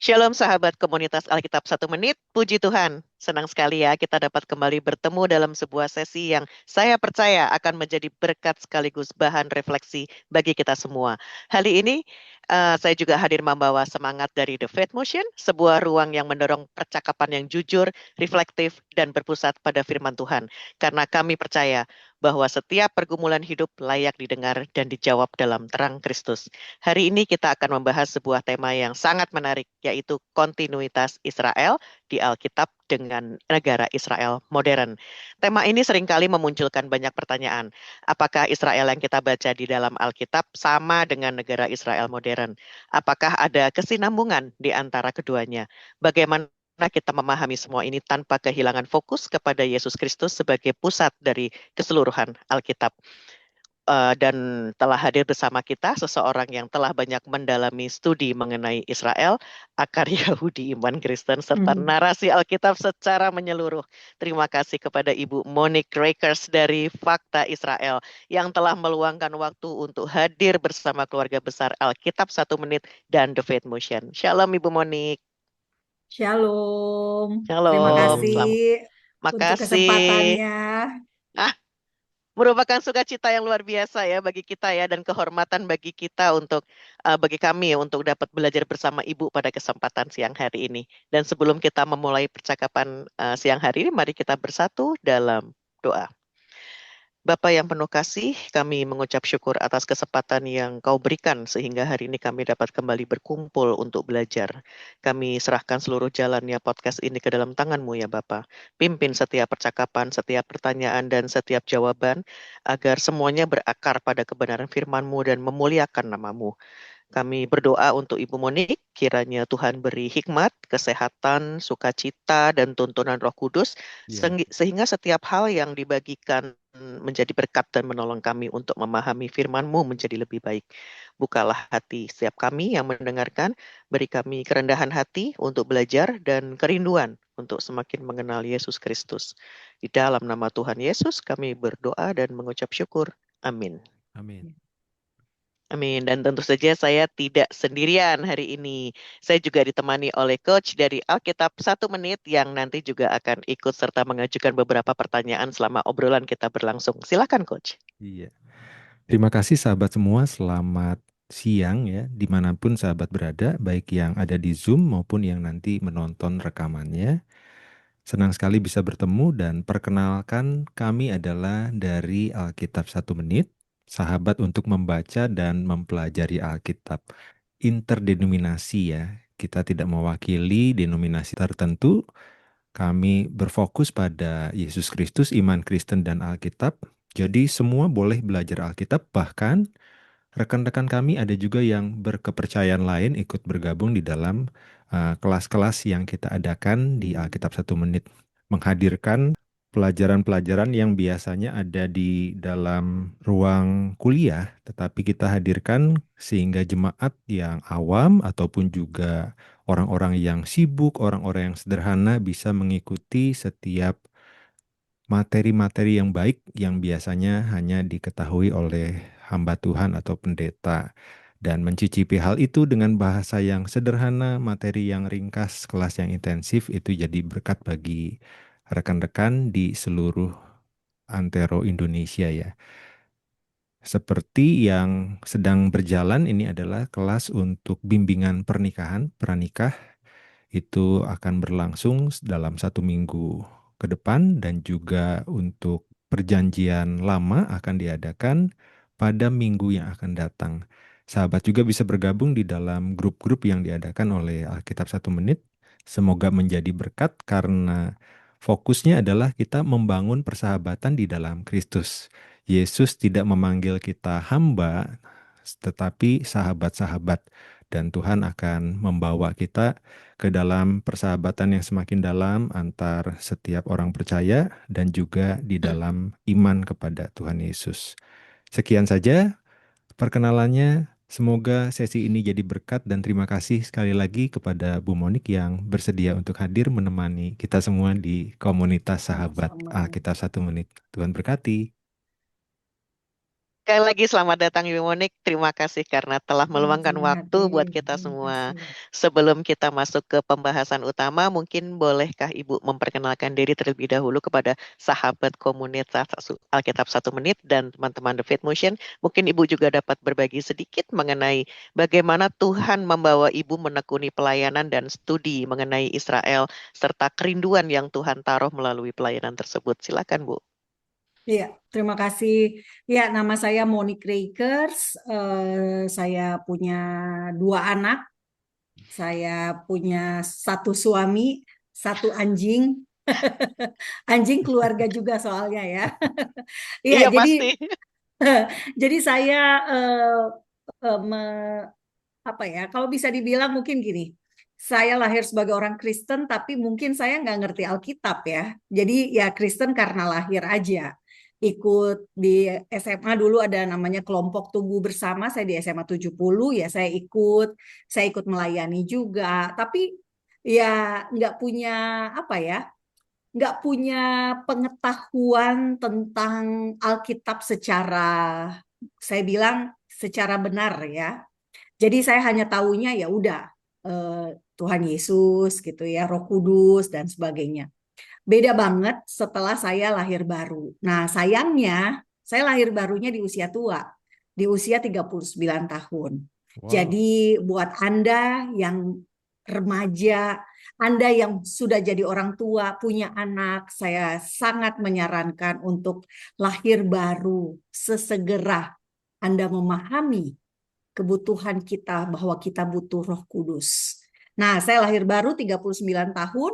Shalom sahabat komunitas Alkitab Satu Menit, puji Tuhan. Senang sekali ya kita dapat kembali bertemu dalam sebuah sesi yang saya percaya akan menjadi berkat sekaligus bahan refleksi bagi kita semua. Kali ini saya juga hadir membawa semangat dari The Faith Motion, sebuah ruang yang mendorong percakapan yang jujur, reflektif, dan berpusat pada firman Tuhan. Karena kami percaya bahwa setiap pergumulan hidup layak didengar dan dijawab dalam terang Kristus. Hari ini kita akan membahas sebuah tema yang sangat menarik, yaitu kontinuitas Israel di Alkitab dengan negara Israel modern. Tema ini seringkali memunculkan banyak pertanyaan. Apakah Israel yang kita baca di dalam Alkitab sama dengan negara Israel modern? Apakah ada kesinambungan di antara keduanya? Bagaimana kita memahami semua ini tanpa kehilangan fokus kepada Yesus Kristus sebagai pusat dari keseluruhan Alkitab? Dan telah hadir bersama kita seseorang yang telah banyak mendalami studi mengenai Israel, akar Yahudi, iman Kristen, serta Mhm. narasi Alkitab secara menyeluruh. Terima kasih kepada Ibu Monique Rakers dari Fakta Israel yang telah meluangkan waktu untuk hadir bersama keluarga besar Alkitab Satu Menit dan The Faith Motion. Shalom Ibu Monique. Shalom. Terima Shalom, kasih selamat. untuk Makasih. kesempatannya. Merupakan sukacita yang luar biasa ya bagi kita ya dan kehormatan bagi kita untuk bagi kami untuk dapat belajar bersama Ibu pada kesempatan siang hari ini. Dan sebelum kita memulai percakapan siang hari ini, mari kita bersatu dalam doa. Bapa yang penuh kasih, kami mengucap syukur atas kesempatan yang Kau berikan sehingga hari ini kami dapat kembali berkumpul untuk belajar. Kami serahkan seluruh jalannya podcast ini ke dalam tangan-Mu ya Bapa. Pimpin setiap percakapan, setiap pertanyaan, dan setiap jawaban agar semuanya berakar pada kebenaran firman-Mu dan memuliakan nama-Mu. Kami berdoa untuk Ibu Monik, kiranya Tuhan beri hikmat, kesehatan, sukacita, dan tuntunan Roh Kudus, Ya, sehingga setiap hal yang dibagikan menjadi berkat dan menolong kami untuk memahami firman-Mu menjadi lebih baik. Bukalah hati setiap kami yang mendengarkan, beri kami kerendahan hati untuk belajar dan kerinduan untuk semakin mengenal Yesus Kristus. Di dalam nama Tuhan Yesus kami berdoa dan mengucap syukur. Amin. amin. Amin. Dan tentu saja saya tidak sendirian hari ini. Saya juga ditemani oleh Coach dari Alkitab Satu Menit yang nanti juga akan ikut serta mengajukan beberapa pertanyaan selama obrolan kita berlangsung. Silakan Coach. Iya. Terima kasih sahabat semua, selamat siang ya, dimanapun sahabat berada, baik yang ada di Zoom maupun yang nanti menonton rekamannya. Senang sekali bisa bertemu dan perkenalkan kami adalah dari Alkitab Satu Menit, sahabat untuk membaca dan mempelajari Alkitab. Interdenominasi ya, kita tidak mewakili denominasi tertentu, kami berfokus pada Yesus Kristus, iman Kristen dan Alkitab. Jadi semua boleh belajar Alkitab, bahkan rekan-rekan kami ada juga yang berkepercayaan lain ikut bergabung di dalam kelas-kelas yang kita adakan di Alkitab Satu Menit. Menghadirkan pelajaran-pelajaran yang biasanya ada di dalam ruang kuliah, tetapi kita hadirkan sehingga jemaat yang awam ataupun juga orang-orang yang sibuk, orang-orang yang sederhana bisa mengikuti setiap materi-materi yang baik yang biasanya hanya diketahui oleh hamba Tuhan atau pendeta. Dan mencicipi hal itu dengan bahasa yang sederhana, materi yang ringkas, kelas yang intensif itu jadi berkat bagi rekan-rekan di seluruh antero Indonesia ya. Seperti yang sedang berjalan ini adalah kelas untuk bimbingan pernikahan, pranikah itu akan berlangsung dalam 1 minggu ke depan dan juga untuk perjanjian lama akan diadakan pada minggu yang akan datang. Sahabat juga bisa bergabung di dalam grup-grup yang diadakan oleh Alkitab Satu Menit. Semoga menjadi berkat karena fokusnya adalah kita membangun persahabatan di dalam Kristus. Yesus tidak memanggil kita hamba, tetapi sahabat-sahabat. Dan Tuhan akan membawa kita ke dalam persahabatan yang semakin dalam antar setiap orang percaya dan juga di dalam iman kepada Tuhan Yesus. Sekian saja perkenalannya. Semoga sesi ini jadi berkat dan terima kasih sekali lagi kepada Bu Monik yang bersedia untuk hadir menemani kita semua di komunitas sahabat Sama-sama. Alkitab Satu Menit. Tuhan berkati. Sekali lagi selamat datang Ibu Monik. Terima kasih karena telah meluangkan Sama-sama waktu Hati. buat kita Terima semua. kasih. Sebelum kita masuk ke pembahasan utama, mungkin bolehkah Ibu memperkenalkan diri terlebih dahulu kepada sahabat komunitas Alkitab 1 menit dan teman-teman The Faith Motion. Mungkin Ibu juga dapat berbagi sedikit mengenai bagaimana Tuhan membawa Ibu menekuni pelayanan dan studi mengenai Israel serta kerinduan yang Tuhan taruh melalui pelayanan tersebut. Silakan Bu. Iya, terima kasih. Ya, nama saya Monique Rakers. Saya punya 2 anak. Saya punya 1 suami, 1 anjing. Anjing keluarga juga soalnya ya. Iya, Iya jadi pasti. jadi saya eh, me- apa ya? Kalau bisa dibilang mungkin gini. Saya lahir sebagai orang Kristen, tapi mungkin saya nggak ngerti Alkitab ya. Jadi ya Kristen karena lahir aja. Ikut di SMA dulu ada namanya kelompok tubuh bersama, saya di SMA 70 ya saya ikut melayani juga. Tapi ya nggak punya apa ya, nggak punya pengetahuan tentang Alkitab secara, saya bilang secara benar ya. Jadi saya hanya tahunya ya udah Tuhan Yesus gitu ya, Roh Kudus dan sebagainya. Beda banget setelah saya lahir baru. Nah, sayangnya saya lahir barunya di usia tua, di usia 39 tahun. Wow. Jadi buat Anda yang remaja, Anda yang sudah jadi orang tua, punya anak, saya sangat menyarankan untuk lahir baru sesegera Anda memahami kebutuhan kita bahwa kita butuh Roh Kudus. Nah, saya lahir baru 39 tahun,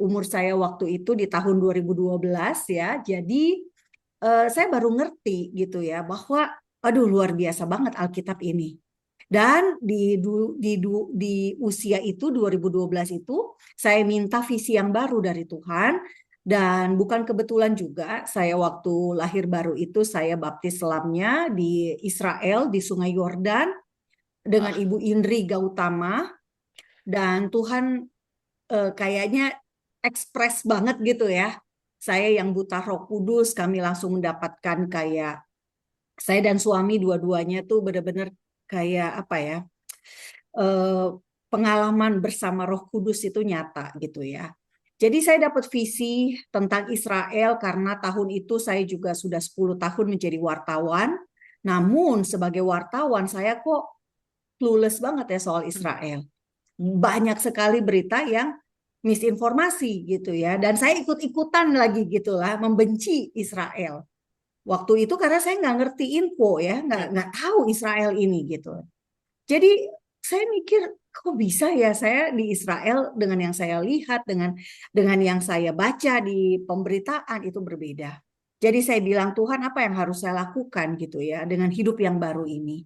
umur saya waktu itu di tahun 2012 ya. Jadi saya baru ngerti gitu ya bahwa aduh luar biasa banget Alkitab ini. Dan di usia itu 2012 itu saya minta visi yang baru dari Tuhan dan bukan kebetulan juga saya waktu lahir baru itu saya baptis selamnya di Israel di Sungai Yordan dengan Wah, Ibu Indri Gautama dan Tuhan kayaknya ekspres banget gitu ya. Saya yang buta Roh Kudus, kami langsung mendapatkan kayak saya dan suami dua-duanya tuh benar-benar kayak apa ya? eh, Pengalaman bersama Roh Kudus itu nyata gitu ya. Jadi saya dapat visi tentang Israel karena tahun itu saya juga sudah 10 tahun menjadi wartawan. Namun sebagai wartawan saya kok clueless banget ya soal Israel. Banyak sekali berita yang misinformasi gitu ya. Dan saya ikut-ikutan lagi gitulah membenci Israel. Waktu itu karena saya nggak ngerti info ya, nggak tahu Israel ini gitu. Jadi saya mikir kok bisa ya saya di Israel dengan yang saya lihat dengan yang saya baca di pemberitaan itu berbeda. Jadi saya bilang Tuhan apa yang harus saya lakukan gitu ya dengan hidup yang baru ini.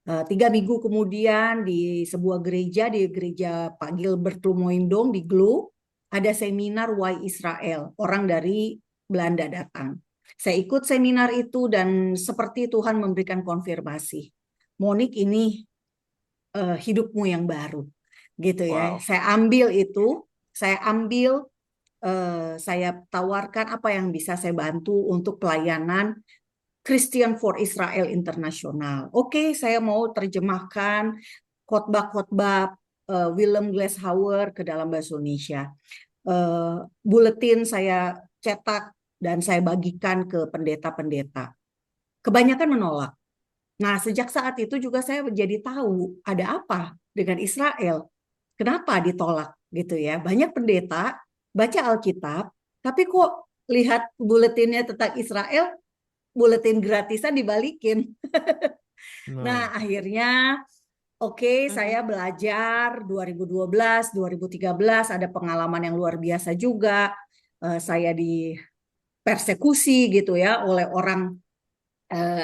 3 minggu kemudian di sebuah gereja, di gereja Pak Gilbert Lumoindong di Glo, ada seminar Why Israel, orang dari Belanda datang. Saya ikut seminar itu dan seperti Tuhan memberikan konfirmasi. Monik ini hidupmu yang baru, gitu ya. wow. Saya tawarkan apa yang bisa saya bantu untuk pelayanan Christian for Israel Internasional. Oke, saya mau terjemahkan khotbah-khotbah Willem Glashauer ke dalam bahasa Indonesia. Buletin saya cetak dan saya bagikan ke pendeta-pendeta. Kebanyakan menolak. Nah, sejak saat itu juga saya menjadi tahu ada apa dengan Israel. Kenapa ditolak gitu ya? Banyak pendeta baca Alkitab, tapi kok lihat buletinnya tentang Israel, buletin gratisan dibalikin. Nah, Nah, akhirnya oke, Mhm. saya belajar 2012, 2013 ada pengalaman yang luar biasa juga. Saya dipersekusi gitu ya oleh orang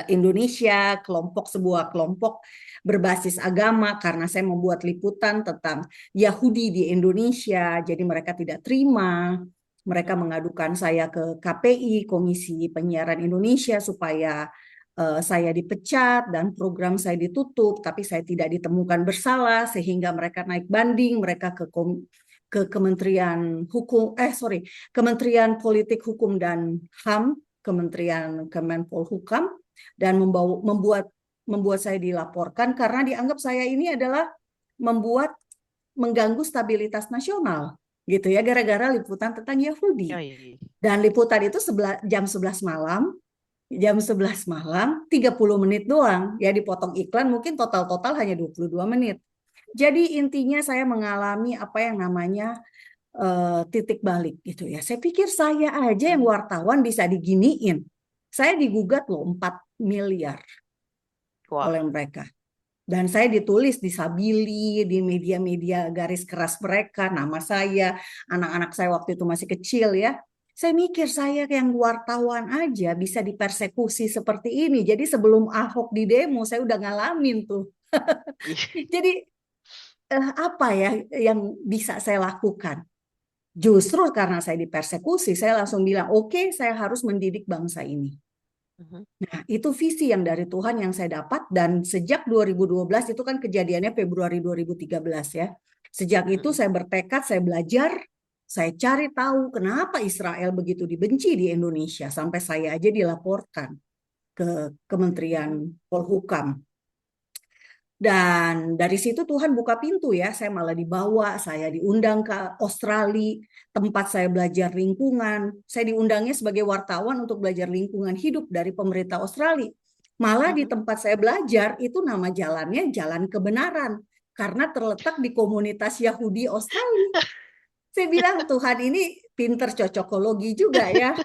Indonesia, sebuah kelompok berbasis agama karena saya membuat liputan tentang Yahudi di Indonesia. Jadi mereka tidak terima. Mereka mengadukan saya ke KPI, Komisi Penyiaran Indonesia, supaya saya dipecat dan program saya ditutup, tapi saya tidak ditemukan bersalah sehingga mereka naik banding, mereka ke Kementerian Politik Hukum dan HAM, Kementerian Kemenpolhukam, dan membuat saya dilaporkan karena dianggap saya ini adalah mengganggu stabilitas nasional gitu ya, gara-gara liputan tentang Yahudi. Yoi. Dan liputan itu jam 11 malam, 30 menit doang ya, dipotong iklan, mungkin total hanya 22 menit. Jadi intinya saya mengalami apa yang namanya titik balik gitu ya. Saya pikir saya aja yang wartawan bisa diginiin. Saya digugat loh 4 miliar Wah. oleh mereka. Dan saya ditulis di Sabili, di media-media garis keras mereka, nama saya, anak-anak saya waktu itu masih kecil ya. Saya mikir saya yang wartawan aja bisa dipersekusi seperti ini. Jadi sebelum Ahok di demo saya udah ngalamin tuh. Jadi apa ya yang bisa saya lakukan? Justru karena saya dipersekusi, saya langsung bilang, oke, saya harus mendidik bangsa ini. Nah, itu visi yang dari Tuhan yang saya dapat, dan sejak 2012 itu kan kejadiannya Februari 2013 ya. Sejak itu saya bertekad, saya belajar, saya cari tahu kenapa Israel begitu dibenci di Indonesia, sampai saya aja dilaporkan ke Kementerian Polhukam. Dan dari situ Tuhan buka pintu ya, saya malah dibawa, saya diundang ke Australia, tempat saya belajar lingkungan. Saya diundangnya sebagai wartawan untuk belajar lingkungan hidup dari pemerintah Australia. Malah di tempat saya belajar itu nama jalannya Jalan Kebenaran, karena terletak di komunitas Yahudi Australia. Saya bilang Tuhan ini pinter cocokologi juga ya,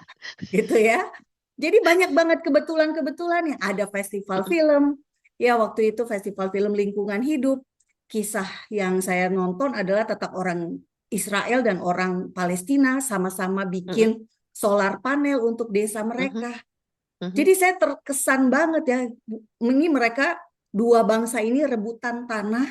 gitu ya. Jadi banyak banget kebetulan-kebetulan yang ada festival film. Ya, waktu itu festival film lingkungan hidup. Kisah yang saya nonton adalah tentang orang Israel dan orang Palestina sama-sama bikin solar panel untuk desa mereka. Jadi saya terkesan banget ya. Ini mereka, dua bangsa ini rebutan tanah,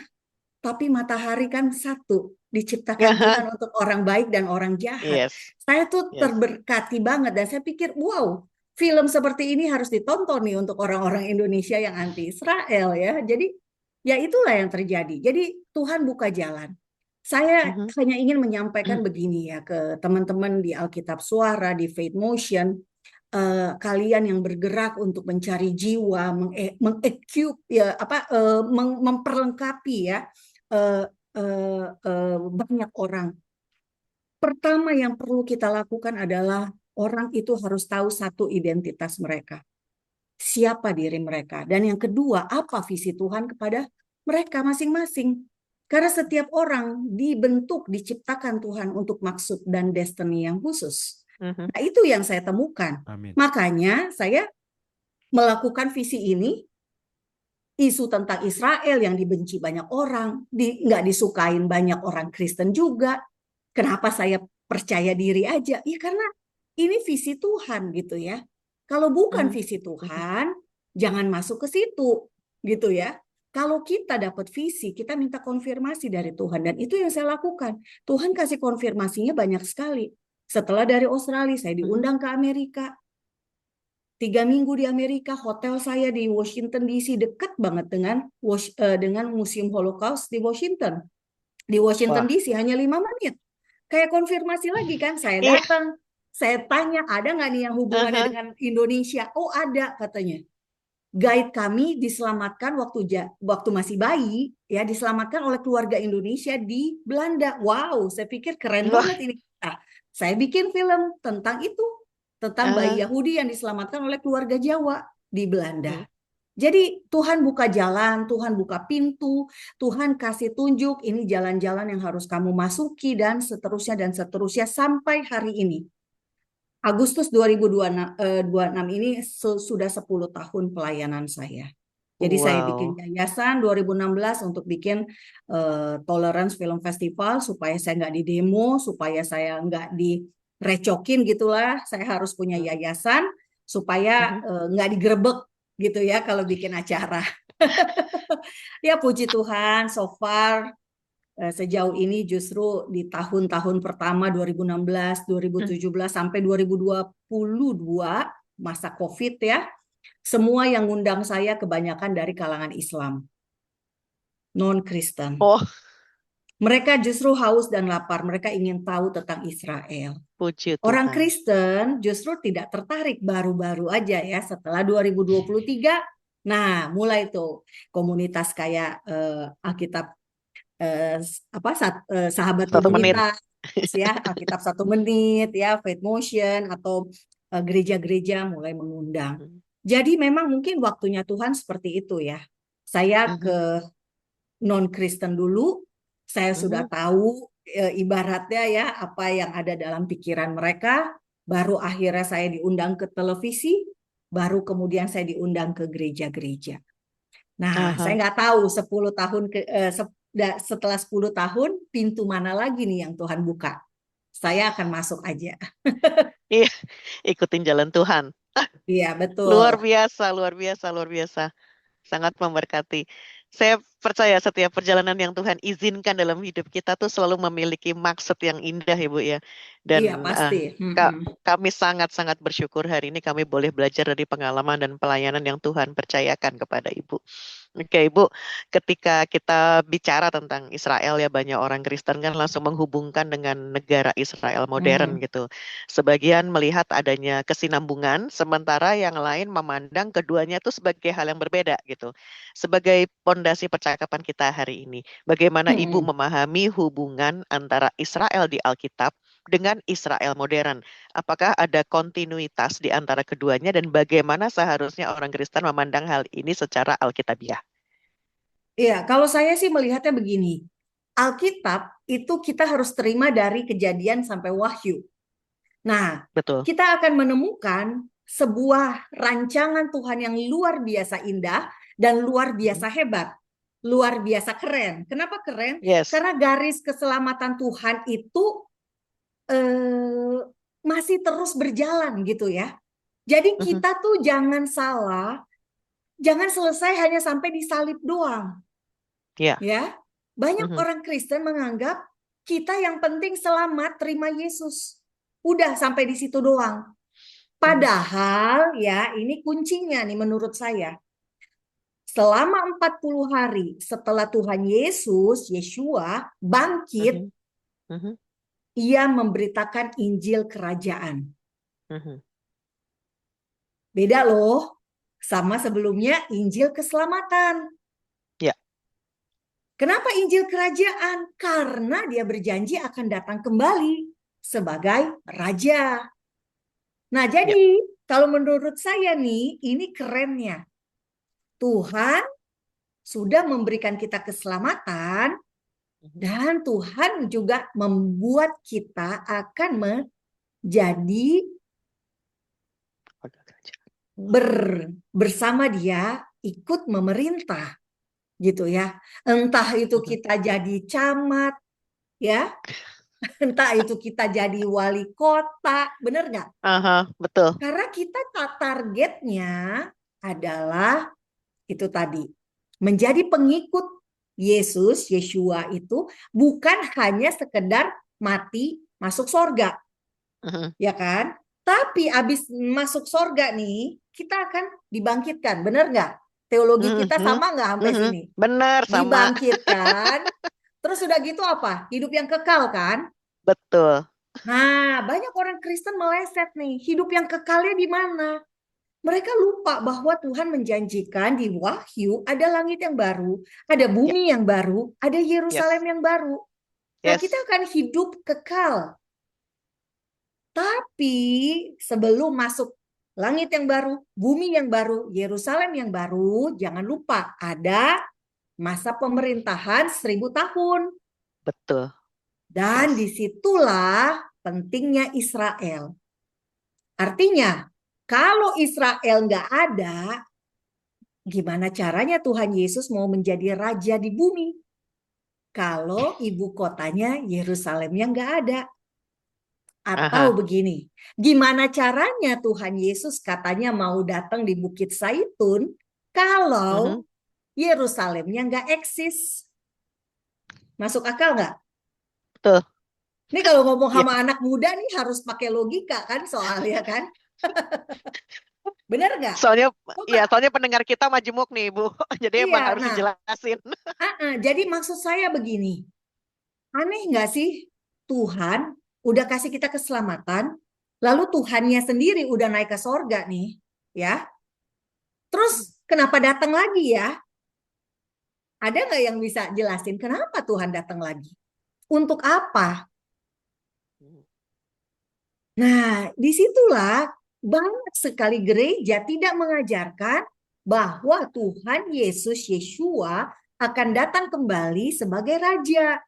tapi matahari kan satu. Diciptakan Tuhan untuk orang baik dan orang jahat. Saya tuh terberkati banget, dan saya pikir, wow, film seperti ini harus ditonton nih untuk orang-orang Indonesia yang anti Israel ya. Jadi ya itulah yang terjadi. Jadi Tuhan buka jalan. Saya hanya ingin menyampaikan begini ya ke teman-teman di Alkitab Suara, di Faith Motion, kalian yang bergerak untuk mencari jiwa, memperlengkapi ya banyak orang. Pertama yang perlu kita lakukan adalah orang itu harus tahu satu, identitas mereka. Siapa diri mereka. Dan yang kedua, apa visi Tuhan kepada mereka masing-masing. Karena setiap orang dibentuk, diciptakan Tuhan untuk maksud dan destiny yang khusus. Nah, itu yang saya temukan. Amin. Makanya saya melakukan visi ini, isu tentang Israel yang dibenci banyak orang, nggak disukain banyak orang Kristen juga. Kenapa saya percaya diri aja? Ya karena ini visi Tuhan gitu ya. Kalau bukan visi Tuhan, jangan masuk ke situ gitu ya. Kalau kita dapat visi, kita minta konfirmasi dari Tuhan, dan itu yang saya lakukan. Tuhan kasih konfirmasinya banyak sekali. Setelah dari Australia, saya diundang ke Amerika. 3 minggu di Amerika, hotel saya di Washington DC dekat banget dengan Museum Holocaust di Washington. Di Washington DC hanya 5 menit. Kayak konfirmasi lagi kan, saya datang, saya tanya, ada nggak nih yang hubungannya dengan Indonesia? Oh ada, katanya. Guide kami diselamatkan waktu masih bayi, ya, diselamatkan oleh keluarga Indonesia di Belanda. Wow, saya pikir keren banget ini. Nah, saya bikin film tentang itu, tentang bayi Yahudi yang diselamatkan oleh keluarga Jawa di Belanda. Jadi Tuhan buka jalan, Tuhan buka pintu, Tuhan kasih tunjuk, ini jalan-jalan yang harus kamu masuki, dan seterusnya sampai hari ini. Agustus 2026 ini sudah 10 tahun pelayanan saya. Jadi saya bikin yayasan 2016 untuk bikin Tolerance Film Festival, supaya saya nggak didemo, supaya saya nggak direcokin gitulah. Saya harus punya yayasan supaya nggak digerebek gitu ya kalau bikin acara. Ya puji Tuhan, so far sejauh ini justru di tahun-tahun pertama 2016, 2017 sampai 2022 masa Covid ya, semua yang ngundang saya kebanyakan dari kalangan Islam, non-Kristen. Mereka justru haus dan lapar. Mereka ingin tahu tentang Israel. Puji Orang Tuhan. Kristen justru tidak tertarik baru-baru aja ya setelah 2023. Nah, mulai tuh komunitas kayak Alkitab sahabat Satu menit. komunitas ya, Alkitab 1 menit ya, Faith Motion atau gereja-gereja mulai mengundang. Jadi memang mungkin waktunya Tuhan seperti itu ya. Saya ke non-Kristen dulu, saya sudah tahu ibaratnya ya apa yang ada dalam pikiran mereka, baru akhirnya saya diundang ke televisi, baru kemudian saya diundang ke gereja-gereja. Nah, saya nggak tahu 10 tahun setelah 10 tahun pintu mana lagi nih yang Tuhan buka. Saya akan masuk aja. Iya, ikutin jalan Tuhan. Iya, betul. Luar biasa, luar biasa, luar biasa. Sangat memberkati. Saya percaya setiap perjalanan yang Tuhan izinkan dalam hidup kita tuh selalu memiliki maksud yang indah, Ibu ya. Iya, Dan pasti. kami sangat-sangat bersyukur hari ini kami boleh belajar dari pengalaman dan pelayanan yang Tuhan percayakan kepada Ibu. Oke, Ibu, ketika kita bicara tentang Israel ya banyak orang Kristen kan langsung menghubungkan dengan negara Israel modern gitu. Sebagian melihat adanya kesinambungan, sementara yang lain memandang keduanya itu sebagai hal yang berbeda gitu. Sebagai pondasi percakapan kita hari ini, bagaimana Ibu memahami hubungan antara Israel di Alkitab dengan Israel modern? Apakah ada kontinuitas di antara keduanya dan bagaimana seharusnya orang Kristen memandang hal ini secara alkitabiah? Iya, kalau saya sih melihatnya begini. Alkitab itu kita harus terima dari Kejadian sampai Wahyu. Nah, Betul. kita akan menemukan sebuah rancangan Tuhan yang luar biasa indah dan luar biasa hebat. Luar biasa keren. Kenapa keren? Yes. Karena garis keselamatan Tuhan itu masih terus berjalan gitu ya. Jadi kita tuh jangan salah, jangan selesai hanya sampai di salib doang. Yeah. Ya, banyak orang Kristen menganggap kita yang penting selamat terima Yesus. Udah sampai di situ doang. Padahal ya ini kuncinya nih menurut saya. Selama 40 hari setelah Tuhan Yesus, Yeshua bangkit, ia memberitakan Injil kerajaan. Beda loh sama sebelumnya Injil keselamatan. Ya. Kenapa Injil kerajaan? Karena dia berjanji akan datang kembali sebagai raja. Nah, jadi kalau menurut saya nih, ini kerennya. Tuhan sudah memberikan kita keselamatan dan Tuhan juga membuat kita akan menjadi bersama dia ikut memerintah gitu ya. Entah itu kita jadi camat ya. Entah itu kita jadi wali kota, bener nggak? Betul. Karena kita targetnya adalah itu tadi, menjadi pengikut Yesus, Yeshua itu bukan hanya sekedar mati masuk surga, ya kan? Tapi abis masuk surga nih, kita akan dibangkitkan, bener nggak? Teologi kita sama nggak sampai sini? Benar, sama. Dibangkitkan, terus udah gitu apa? Hidup yang kekal kan? Betul. Nah, banyak orang Kristen meleset nih. Hidup yang kekalnya di mana? Mereka lupa bahwa Tuhan menjanjikan di Wahyu ada langit yang baru, ada bumi yang baru, ada Yerusalem yang baru. Nah, kita akan hidup kekal. Tapi sebelum masuk langit yang baru, bumi yang baru, Yerusalem yang baru, jangan lupa ada masa pemerintahan 1000 tahun. Betul. Dan disitulah pentingnya Israel. Artinya, kalau Israel nggak ada, gimana caranya Tuhan Yesus mau menjadi raja di bumi? Kalau ibu kotanya Yerusalemnya nggak ada. Atau begini, gimana caranya Tuhan Yesus katanya mau datang di Bukit Zaitun kalau Yerusalemnya nggak eksis? Masuk akal nggak? Betul. Ini kalau ngomong sama anak muda nih harus pakai logika kan soalnya kan? Benar nggak? Soalnya pendengar kita majemuk nih, Bu. Jadi emang harus dijelasin. Jadi maksud saya begini, Aneh nggak sih? Tuhan udah kasih kita keselamatan, lalu Tuhannya sendiri udah naik ke sorga nih, ya. Terus kenapa datang lagi ya? Ada nggak yang bisa jelasin kenapa Tuhan datang lagi? Untuk apa? Nah, disitulah banyak sekali gereja tidak mengajarkan bahwa Tuhan Yesus Yeshua akan datang kembali sebagai Raja.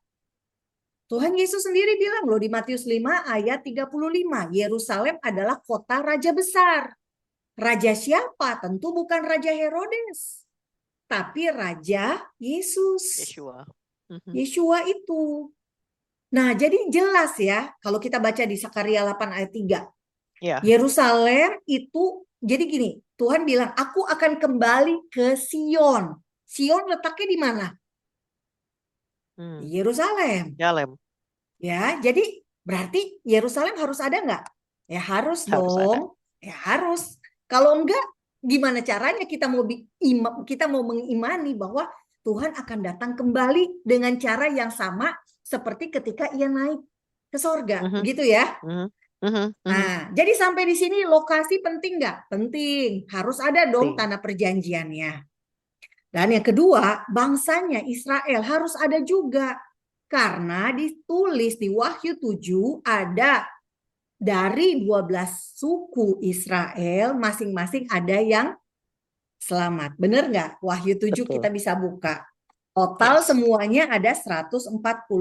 Tuhan Yesus sendiri bilang loh di Matius 5 ayat 35, Yerusalem adalah kota raja besar. Raja siapa? Tentu bukan Raja Herodes, tapi Raja Yesus. Yeshua. Yeshua itu. Nah, jadi jelas ya kalau kita baca di Sakaria 8 ayat 3. Ya. Yerusalem itu, jadi gini, Tuhan bilang, aku akan kembali ke Sion. Sion letaknya di mana? Di Yerusalem. Yerusalem. Ya, jadi berarti Yerusalem harus ada nggak? Ya harus Harus dong. ada. Ya harus. Kalau enggak, gimana caranya kita mau mengimani bahwa Tuhan akan datang kembali dengan cara yang sama seperti ketika ia naik ke sorga, begitu ya? Nah, jadi sampai di sini lokasi penting nggak? Penting. Harus ada dong tanah perjanjiannya. Dan yang kedua, bangsanya Israel harus ada juga. Karena ditulis di Wahyu 7 ada dari 12 suku Israel, masing-masing ada yang selamat. Benar nggak? Wahyu 7 kita bisa buka. Total semuanya ada 144.000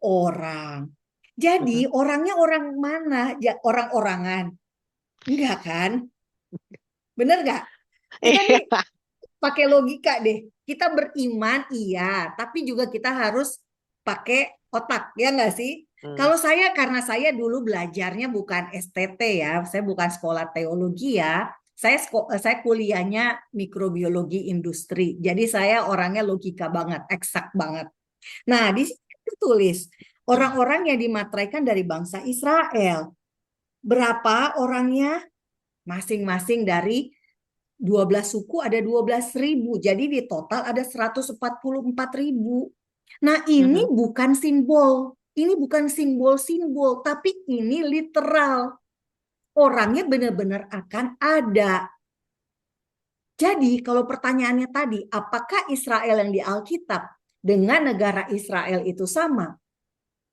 orang. Jadi orangnya orang mana? Orang-orangan. Enggak kan? Bener nggak? Kita nih pakai logika deh. Kita beriman iya, tapi juga kita harus pakai otak, ya nggak sih? Kalau saya, karena saya dulu belajarnya bukan STT ya, saya bukan sekolah teologi ya. Saya kuliahnya mikrobiologi industri. Jadi saya orangnya logika banget, eksak banget. Nah, di sini tulis orang-orang yang dimateraikan dari bangsa Israel. Berapa orangnya? Masing-masing dari 12 suku ada 12.000. Jadi di total ada 144.000. Nah, ini bukan simbol. Ini bukan simbol-simbol, tapi ini literal. Orangnya benar-benar akan ada. Jadi kalau pertanyaannya tadi, apakah Israel yang di Alkitab dengan negara Israel itu sama?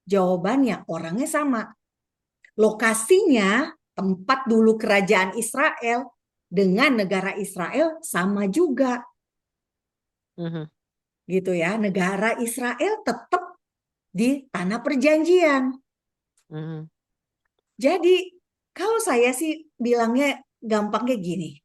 Jawabannya orangnya sama. Lokasinya, tempat dulu kerajaan Israel dengan negara Israel sama juga. Gitu ya, negara Israel tetap di tanah perjanjian. Jadi kalau saya sih bilangnya gampangnya gini.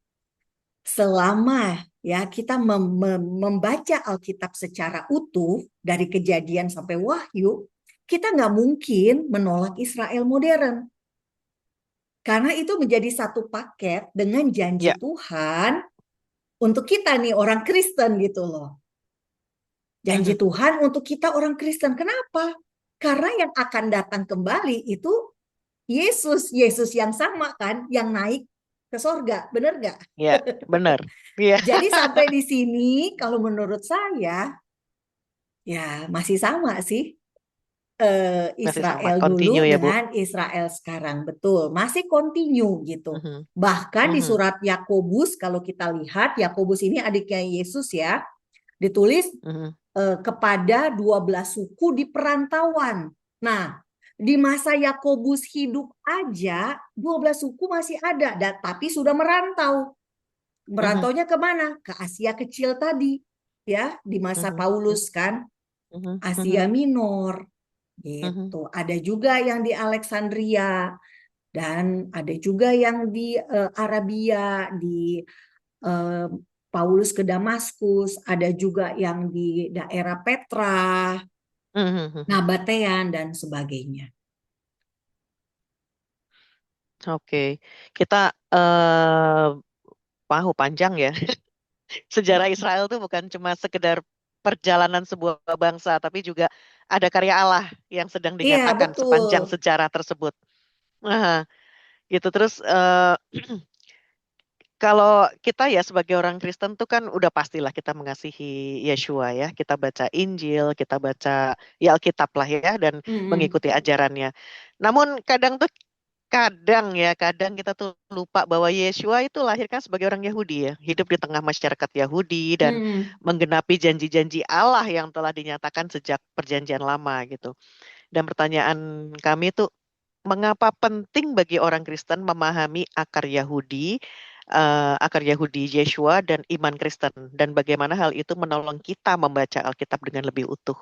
Selama ya kita membaca Alkitab secara utuh dari Kejadian sampai Wahyu, kita nggak mungkin menolak Israel modern. Karena itu menjadi satu paket dengan janji Tuhan untuk kita nih orang Kristen gitu loh. Janji Tuhan untuk kita orang Kristen. Kenapa? Karena yang akan datang kembali itu Yesus. Yesus yang sama kan, yang naik ke sorga. Benar nggak? Ya, benar. Ya. Jadi sampai di sini, kalau menurut saya, ya masih sama sih. Israel dulu ya, Bu. dengan Israel sekarang. Betul, masih continue gitu. Bahkan di surat Yakobus, kalau kita lihat, Yakobus ini adiknya Yesus ya, ditulis kepada 12 suku di perantauan. Nah, di masa Yakobus hidup aja, 12 suku masih ada, tapi sudah merantau. Merantaunya kemana? Ke Asia Kecil tadi, ya, di masa Paulus kan, Asia Minor. Gitu. Ada juga yang di Alexandria dan ada juga yang di Arabia, di Paulus ke Damaskus, ada juga yang di daerah Petra, Nabatean dan sebagainya. Oke, kita pahu panjang ya. Sejarah Israel itu bukan cuma sekedar perjalanan sebuah bangsa, tapi juga ada karya Allah yang sedang dinyatakan sepanjang sejarah tersebut. Gitu terus Kalau kita ya sebagai orang Kristen tuh kan udah pastilah kita mengasihi Yeshua ya. Kita baca Injil, kita baca ya Alkitab lah ya dan Mm-mm. mengikuti ajarannya. Namun kadang kita tuh lupa bahwa Yeshua itu lahirkan sebagai orang Yahudi ya, hidup di tengah masyarakat Yahudi dan Mm-mm. menggenapi janji-janji Allah yang telah dinyatakan sejak perjanjian lama gitu. Dan pertanyaan kami tuh mengapa penting bagi orang Kristen memahami akar Yahudi Yeshua dan iman Kristen, dan bagaimana hal itu menolong kita membaca Alkitab dengan lebih utuh.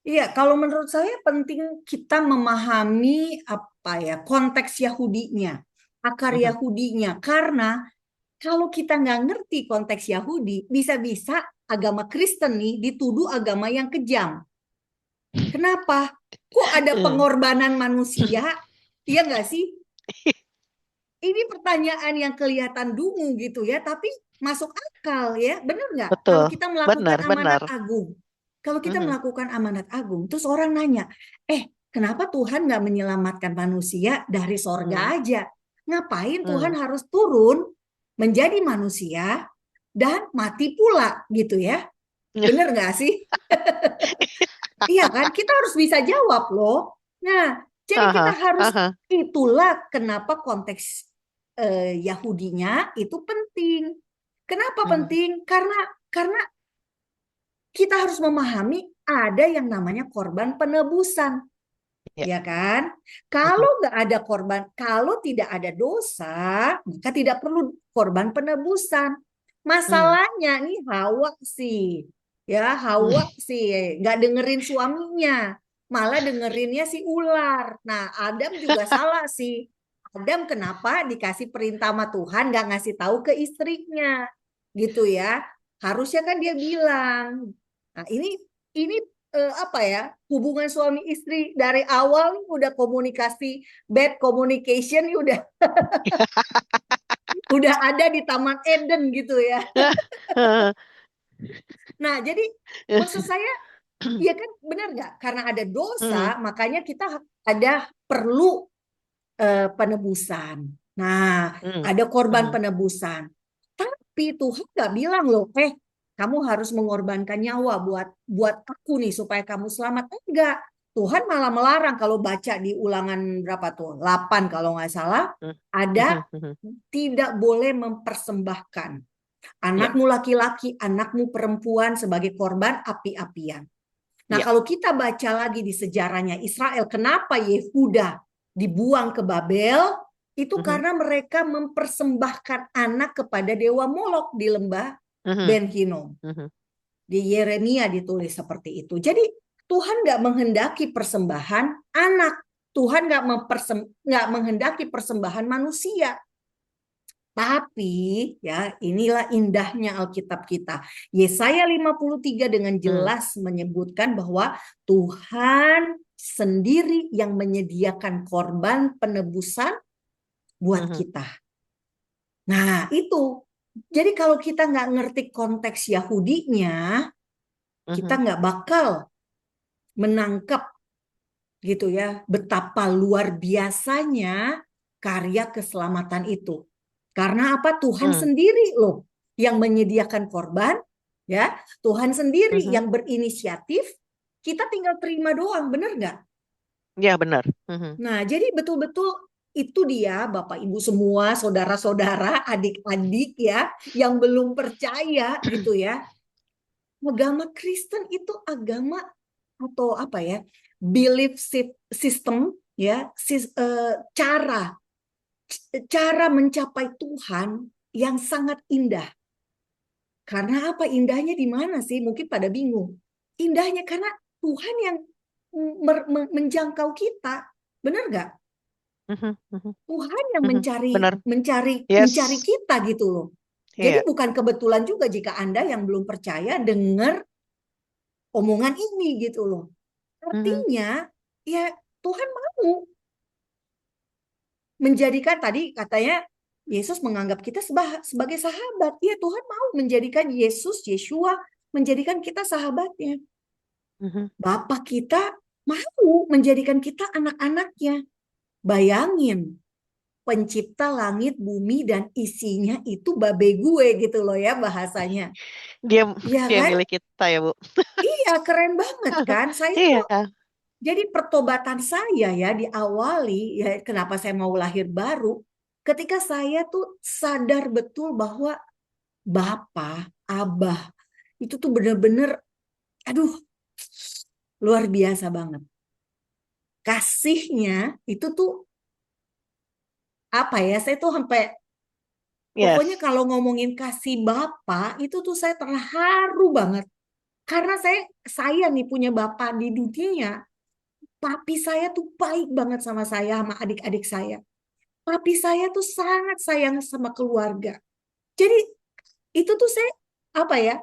Iya, kalau menurut saya penting kita memahami apa ya konteks Yahudinya, akar Mhm. Yahudinya, karena kalau kita nggak ngerti konteks Yahudi, bisa-bisa agama Kristen nih dituduh agama yang kejam. Kenapa? Kok ada Eh, pengorbanan manusia? Iya nggak sih? Ini pertanyaan yang kelihatan dungu gitu ya, tapi masuk akal ya, benar nggak? Kalau Betul, kita melakukan benar, amanat benar. agung, kalau kita Mhm. melakukan amanat agung, terus orang nanya, kenapa Tuhan nggak menyelamatkan manusia dari Mhm. sorga aja? Ngapain Tuhan Mhm. harus turun menjadi manusia dan mati pula gitu ya? Benar nggak sih? Iya kan? Kita harus bisa jawab loh. Nah, jadi kita Aha, harus aha. itulah kenapa konteks Yahudinya itu penting. Kenapa Mhm. penting? Karena kita harus memahami ada yang namanya korban penebusan, Ya. ya kan? Mhm. Kalau nggak ada korban, kalau tidak ada dosa, maka tidak perlu korban penebusan. Mhm. Masalahnya nih Mhm. Hawa sih nggak dengerin suaminya, malah dengerinnya si ular. Nah, Adam juga salah sih. Adam kenapa dikasih perintah sama Tuhan nggak ngasih tahu ke istrinya, gitu ya? Harusnya kan dia bilang. Nah, ini apa ya, hubungan suami istri dari awal nih udah komunikasi bad communication nih udah ada di Taman Eden gitu ya. Nah, jadi maksud saya ya kan benar nggak? Karena ada Mhm. dosa, makanya kita ada perlu penebusan. Nah, Mhm. ada korban Mhm. penebusan. Tapi Tuhan nggak bilang loh, kamu harus mengorbankan nyawa buat buat aku nih supaya kamu selamat. Enggak. Tuhan malah melarang kalau baca di Ulangan berapa tuh? 8 kalau nggak salah. Mhm. Ada Mhm. Mhm. tidak boleh mempersembahkan Ya. anakmu laki-laki, anakmu perempuan sebagai korban api-apian. Nah, Ya. kalau kita baca lagi di sejarahnya Israel, kenapa Yehuda dibuang ke Babel? Itu Mhm. karena mereka mempersembahkan anak kepada dewa Molok di lembah Mhm. Ben Hinnom. Mhm. Di Yeremia ditulis seperti itu. Jadi Tuhan nggak menghendaki persembahan anak. Tuhan nggak menghendaki persembahan manusia. Tapi ya inilah indahnya Alkitab kita. Yesaya 53 dengan Mhm. jelas menyebutkan bahwa Tuhan sendiri yang menyediakan korban penebusan buat Mhm. kita. Nah itu. Jadi kalau kita nggak ngerti konteks Yahudinya, kita Mhm. nggak bakal menangkap gitu ya betapa luar biasanya karya keselamatan itu. Karena apa? Tuhan Mhm. sendiri loh yang menyediakan korban, ya. Tuhan sendiri Mhm. yang berinisiatif, kita tinggal terima doang, bener nggak? Ya, benar. Mhm. Nah, jadi betul-betul itu dia Bapak Ibu semua, saudara-saudara, adik-adik ya, yang belum percaya gitu ya. Agama Kristen itu agama atau apa ya? Belief system ya, cara cara mencapai Tuhan yang sangat indah. Karena apa indahnya di mana sih? Mungkin pada bingung. Indahnya karena Tuhan yang menjangkau kita. Benar nggak? Mhm. Mhm. Tuhan yang Mhm. mencari Benar. mencari mencari Yes. kita gitu loh. Jadi Iya. bukan kebetulan juga jika Anda yang belum percaya dengar omongan ini gitu loh. Mhm. Artinya ya Tuhan mau menjadikan tadi katanya Yesus menganggap kita sebagai sahabat. Ya Tuhan mau menjadikan Yeshua menjadikan kita sahabatnya. Mhm. Bapak kita mau menjadikan kita anak-anaknya. Bayangin. pencipta langit, bumi, dan isinya itu babe gue gitu loh ya bahasanya. Dia Iya dia kan? milik kita ya, Bu. Iya, keren banget kan? Saya tuh, Iya. jadi pertobatan saya ya diawali, ya kenapa saya mau lahir baru, ketika saya tuh sadar betul bahwa Bapa, Abah, itu tuh bener-bener, aduh, luar biasa banget. Kasihnya itu tuh apa ya, saya tuh sampai, pokoknya Yes. kalau ngomongin kasih Bapa, itu tuh saya terharu banget. Karena saya nih punya Bapa di dunia, papi saya tuh baik banget sama saya, sama adik-adik saya. Papi saya tuh sangat sayang sama keluarga. Jadi itu tuh saya, apa ya,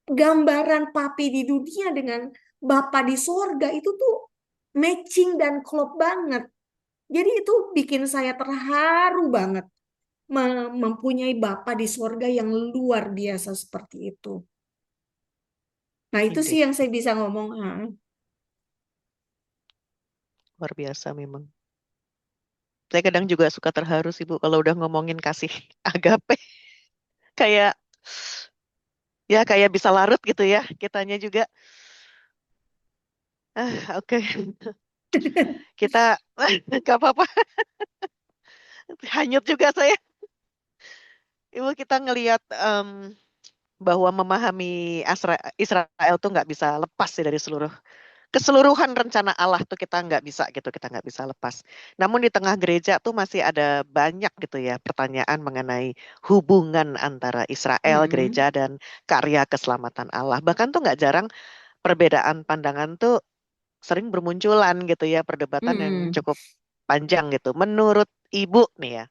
gambaran papi di dunia dengan Bapa di sorga itu tuh matching dan klop banget. Jadi itu bikin saya terharu banget mempunyai Bapa di sorga yang luar biasa seperti itu. Nah itu sih Indeed. yang saya bisa ngomong. Luar biasa memang. Saya kadang juga suka terharu sih, Bu, kalau udah ngomongin kasih agape. Kayak, ya kayak bisa larut gitu ya, kitanya juga. Oke. Kita, gak apa-apa, hanyut juga saya. Ibu, kita ngelihat bahwa memahami Israel tuh nggak bisa lepas sih dari keseluruhan rencana Allah tuh kita nggak bisa gitu, kita nggak bisa lepas. Namun di tengah gereja tuh masih ada banyak gitu ya pertanyaan mengenai hubungan antara Israel, Mm-mm. gereja, dan karya keselamatan Allah. Bahkan tuh nggak jarang perbedaan pandangan tuh sering bermunculan gitu ya, perdebatan yang Mm-mm. cukup panjang gitu. Menurut Ibu nih ya,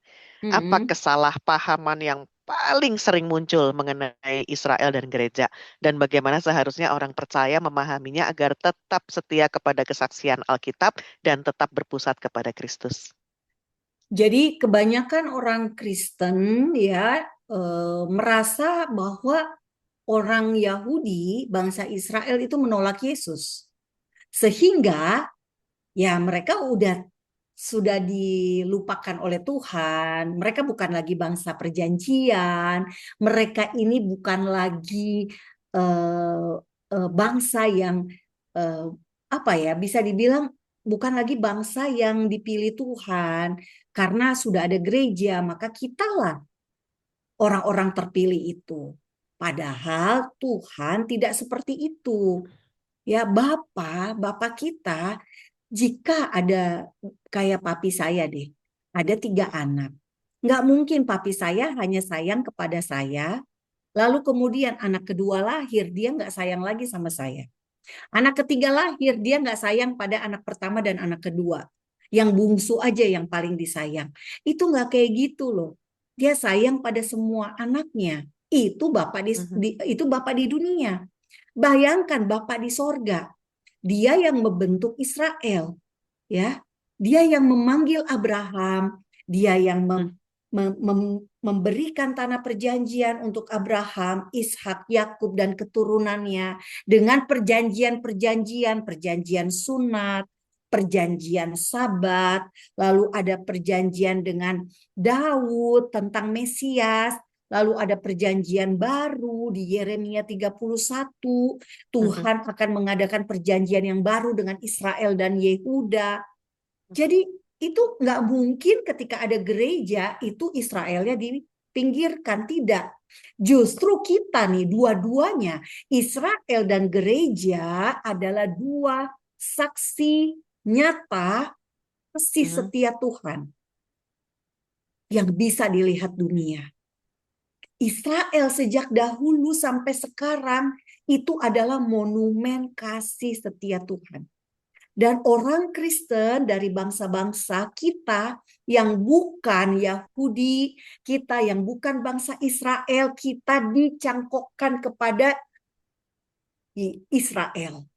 apa Mm-mm. kesalahpahaman yang paling sering muncul mengenai Israel dan gereja, dan bagaimana seharusnya orang percaya memahaminya agar tetap setia kepada kesaksian Alkitab dan tetap berpusat kepada Kristus? Jadi kebanyakan orang Kristen ya merasa bahwa orang Yahudi, bangsa Israel itu menolak Yesus. Sehingga ya mereka sudah dilupakan oleh Tuhan. Mereka bukan lagi bangsa perjanjian. Mereka ini bukan lagi eh, bangsa yang eh, apa ya, bisa dibilang bukan lagi bangsa yang dipilih Tuhan. Karena sudah ada gereja, maka kitalah orang-orang terpilih itu. Padahal Tuhan tidak seperti itu. Ya, Bapak kita, jika ada kayak papi saya deh, ada 3 anak. Nggak mungkin papi saya hanya sayang kepada saya, lalu kemudian anak kedua lahir, dia nggak sayang lagi sama saya. Anak ketiga lahir, dia nggak sayang pada anak pertama dan anak kedua. Yang bungsu aja yang paling disayang. Itu nggak kayak gitu loh. Dia sayang pada semua anaknya. Mhm, Itu Bapak di dunia. Bayangkan Bapak di sorga. Dia yang membentuk Israel, ya. Dia yang memanggil Abraham, dia yang mhm, memberikan tanah perjanjian untuk Abraham, Ishak, Yakub dan keturunannya dengan perjanjian-perjanjian, perjanjian sunat, perjanjian Sabat, lalu ada perjanjian dengan Daud tentang Mesias, lalu ada perjanjian baru di Yeremia 31, mhm. Tuhan akan mengadakan perjanjian yang baru dengan Israel dan Yehuda. Jadi itu nggak mungkin ketika ada gereja itu Israelnya dipinggirkan, tidak. Justru kita nih dua-duanya, Israel dan gereja adalah 2 saksi nyata kasih Mhm. setia Tuhan yang bisa dilihat dunia. Israel sejak dahulu sampai sekarang itu adalah monumen kasih setia Tuhan. Dan orang Kristen dari bangsa-bangsa kita yang bukan Yahudi, kita yang bukan bangsa Israel, kita dicangkokkan kepada Israel.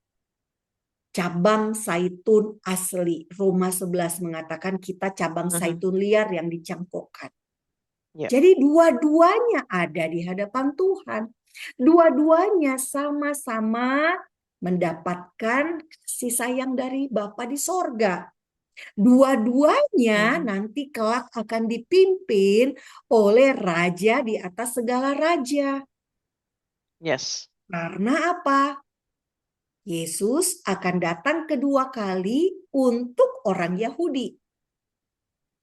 Cabang zaitun asli. Roma 11 mengatakan kita cabang Mhm. zaitun liar yang dicangkokkan. Ya. Jadi dua-duanya ada di hadapan Tuhan. Dua-duanya sama-sama mendapatkan kasih sayang dari Bapa di sorga. Dua-duanya Mhm. nanti kelak akan dipimpin oleh raja di atas segala raja. Yes. Karena apa? Yesus akan datang kedua kali untuk orang Yahudi.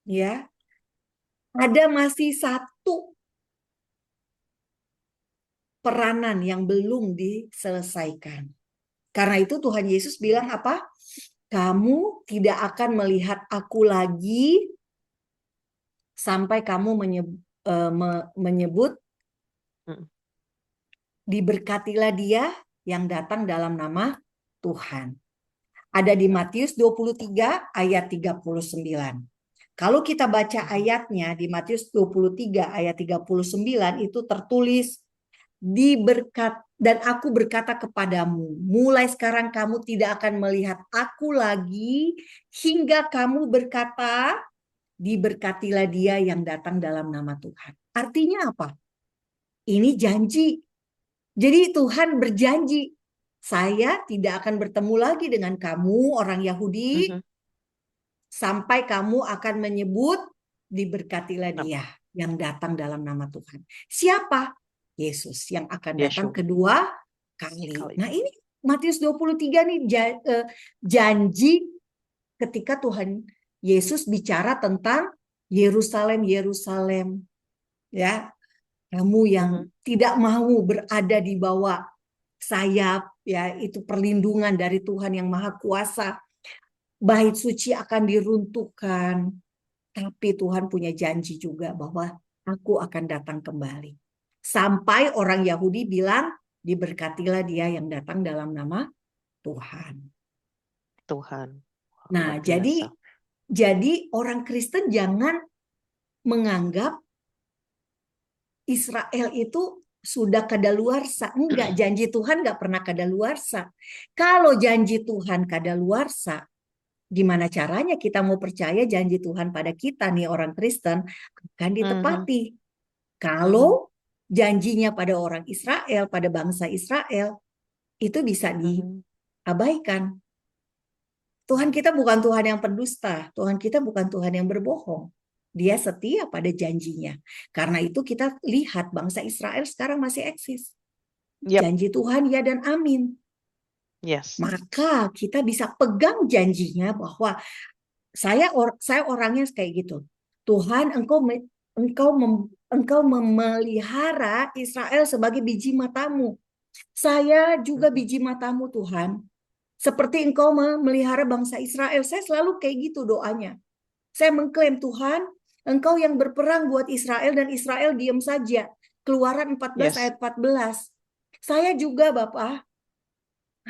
Ya, ada masih satu peranan yang belum diselesaikan. Karena itu Tuhan Yesus bilang apa? Kamu tidak akan melihat aku lagi sampai kamu menyebut Mm. diberkatilah dia yang datang dalam nama Tuhan. Ada di Matius 23 ayat 39. Kalau kita baca ayatnya di Matius 23 ayat 39 itu tertulis dan aku berkata kepadamu, mulai sekarang kamu tidak akan melihat aku lagi hingga kamu berkata, diberkatilah dia yang datang dalam nama Tuhan. Artinya apa? Ini janji. Jadi Tuhan berjanji, saya tidak akan bertemu lagi dengan kamu orang Yahudi Mhm. sampai kamu akan menyebut diberkatilah Nah, dia yang datang dalam nama Tuhan. Siapa? Yesus yang akan datang Yeshua kedua kali. kali. Nah ini Matius 23 nih janji ketika Tuhan Yesus bicara tentang Yerusalem, Yerusalem. Ya, kamu yang Mhm. tidak mau berada di bawah sayap, ya itu perlindungan dari Tuhan yang Maha Kuasa. Bait suci akan diruntuhkan, tapi Tuhan punya janji juga bahwa aku akan datang kembali. Sampai orang Yahudi bilang, diberkatilah dia yang datang dalam nama Tuhan. Tuhan. Nah, Luar biasa. jadi orang Kristen jangan menganggap Israel itu sudah kadaluarsa. Enggak, janji Tuhan enggak pernah kadaluarsa. Kalau janji Tuhan kadaluarsa, gimana caranya kita mau percaya janji Tuhan pada kita nih orang Kristen akan Mhm. ditepati? Mhm. Kalau janjinya pada orang Israel, pada bangsa Israel, itu bisa Mhm. diabaikan. Tuhan kita bukan Tuhan yang pendusta, Tuhan kita bukan Tuhan yang berbohong. Dia setia pada janjinya. Karena itu kita lihat bangsa Israel sekarang masih eksis. Yep. Janji Tuhan ya dan amin. Yes. Maka kita bisa pegang janjinya bahwa saya orangnya kayak gitu. Tuhan, engkau memelihara Israel sebagai biji matamu. Saya juga Mhm. biji matamu Tuhan. Seperti engkau memelihara bangsa Israel. Saya selalu kayak gitu doanya. Saya mengklaim Tuhan, engkau yang berperang buat Israel dan Israel diam saja. Keluaran 14 Yes. ayat 14. Saya juga Bapak,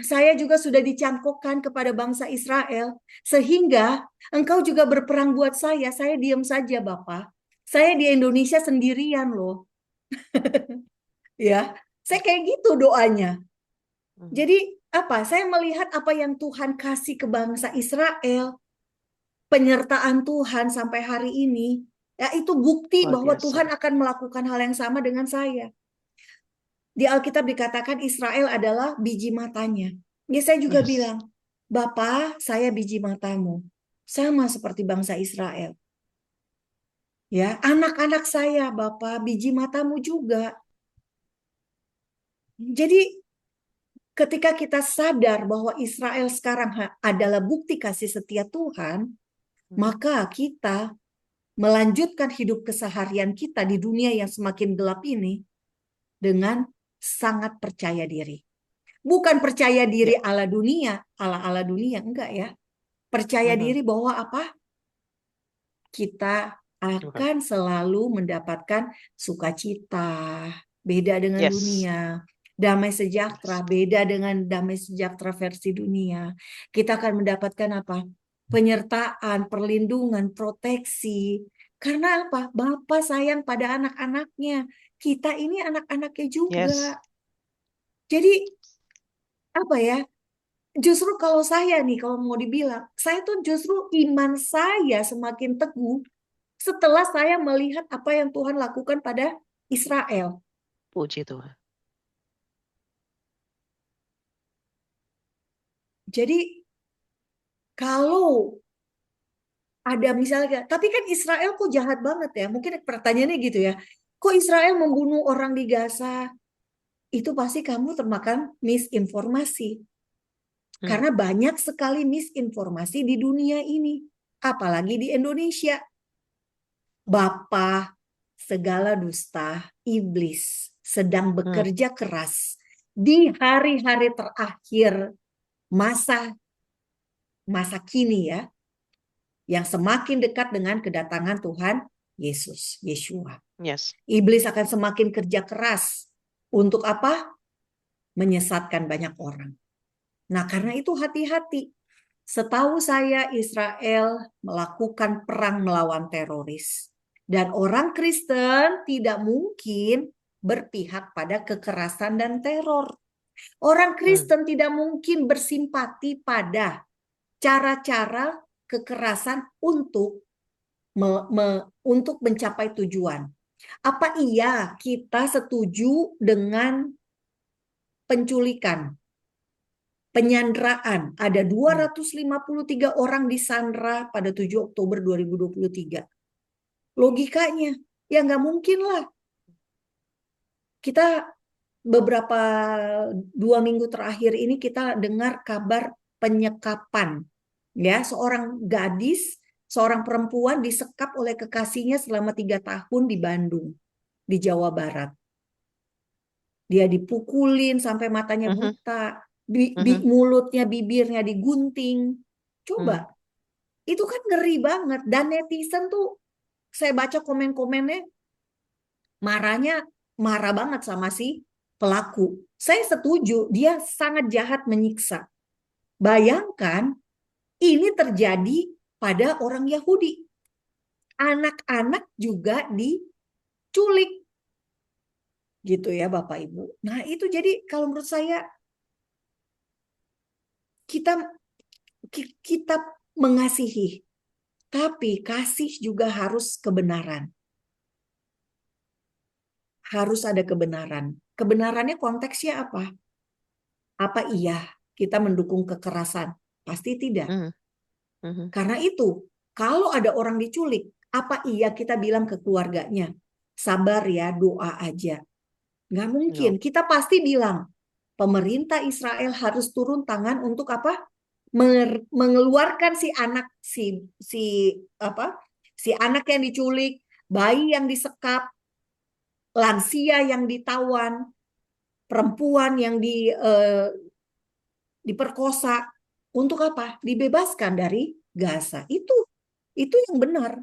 saya juga sudah dicangkokkan kepada bangsa Israel. Sehingga engkau juga berperang buat saya diam saja Bapak. Saya di Indonesia sendirian loh. Ya, saya kayak gitu doanya. Mhm. Jadi apa? Saya melihat apa yang Tuhan kasih ke bangsa Israel, penyertaan Tuhan sampai hari ini, ya itu bukti Luar bahwa biasa. Tuhan akan melakukan hal yang sama dengan saya. Di Alkitab dikatakan Israel adalah biji matanya. Ya saya juga Yes. bilang, Bapa, saya biji matamu. Sama seperti bangsa Israel. Ya, anak-anak saya, Bapak, biji matamu juga. Jadi ketika kita sadar bahwa Israel sekarang adalah bukti kasih setia Tuhan, maka kita melanjutkan hidup keseharian kita di dunia yang semakin gelap ini dengan sangat percaya diri. Bukan percaya diri Yep. ala dunia, enggak ya. Percaya Mhm. diri bahwa apa? Kita Tuhan. akan selalu mendapatkan sukacita, beda dengan Yes. dunia. Damai Yes. sejahtera, beda dengan damai sejahtera versi dunia. Kita akan mendapatkan apa? Penyertaan, perlindungan, proteksi. Karena apa? Bapa sayang pada anak-anaknya. Kita ini anak-anaknya juga. Yes. Jadi apa ya? Justru kalau saya nih, kalau mau dibilang, saya tuh justru iman saya semakin teguh setelah saya melihat apa yang Tuhan lakukan pada Israel. Puji Tuhan. Jadi kalau ada misalnya, tapi kan Israel kok jahat banget ya? Mungkin pertanyaannya gitu ya. Kok Israel membunuh orang di Gaza? Itu pasti kamu termakan misinformasi. Karena banyak sekali misinformasi di dunia ini. Apalagi di Indonesia. Bapa segala dusta, iblis sedang bekerja keras di hari-hari terakhir masa kini ya, yang semakin dekat dengan kedatangan Tuhan Yesus, Yeshua. Yes. Iblis akan semakin kerja keras untuk apa? Menyesatkan banyak orang. Nah, karena itu hati-hati. Setahu saya Israel melakukan perang melawan teroris. Dan orang Kristen tidak mungkin berpihak pada kekerasan dan teror. Orang Kristen tidak mungkin bersimpati pada cara-cara kekerasan untuk untuk mencapai tujuan. Apa iya kita setuju dengan penculikan, penyanderaan? Ada 253 orang disandra pada 7 Oktober 2023. Logikanya, ya nggak mungkin lah. Kita beberapa 2 minggu terakhir ini kita dengar kabar penyekapan. Ya, seorang gadis, seorang perempuan disekap oleh kekasihnya selama 3 tahun di Bandung, di Jawa Barat. Dia dipukulin sampai matanya buta, mulutnya, bibirnya digunting. Coba, itu kan ngeri banget. Dan netizen tuh, saya baca komen-komennya, marah banget sama si pelaku. Saya setuju, dia sangat jahat menyiksa. Bayangkan, ini terjadi pada orang Yahudi. Anak-anak juga diculik. Gitu ya Bapak Ibu. Nah itu jadi kalau menurut saya kita mengasihi. Tapi kasih juga harus kebenaran. Harus ada kebenaran. Kebenarannya konteksnya apa? Apa iya kita mendukung kekerasan? Pasti tidak. Karena itu, kalau ada orang diculik, apa iya kita bilang ke keluarganya, sabar ya, doa aja. Nggak mungkin. Kita pasti bilang, pemerintah Israel harus turun tangan untuk apa? Mengeluarkan si anak si anak yang diculik, bayi yang disekap, lansia yang ditawan, perempuan yang diperkosa. Untuk apa? Dibebaskan dari Gaza. Itu yang benar.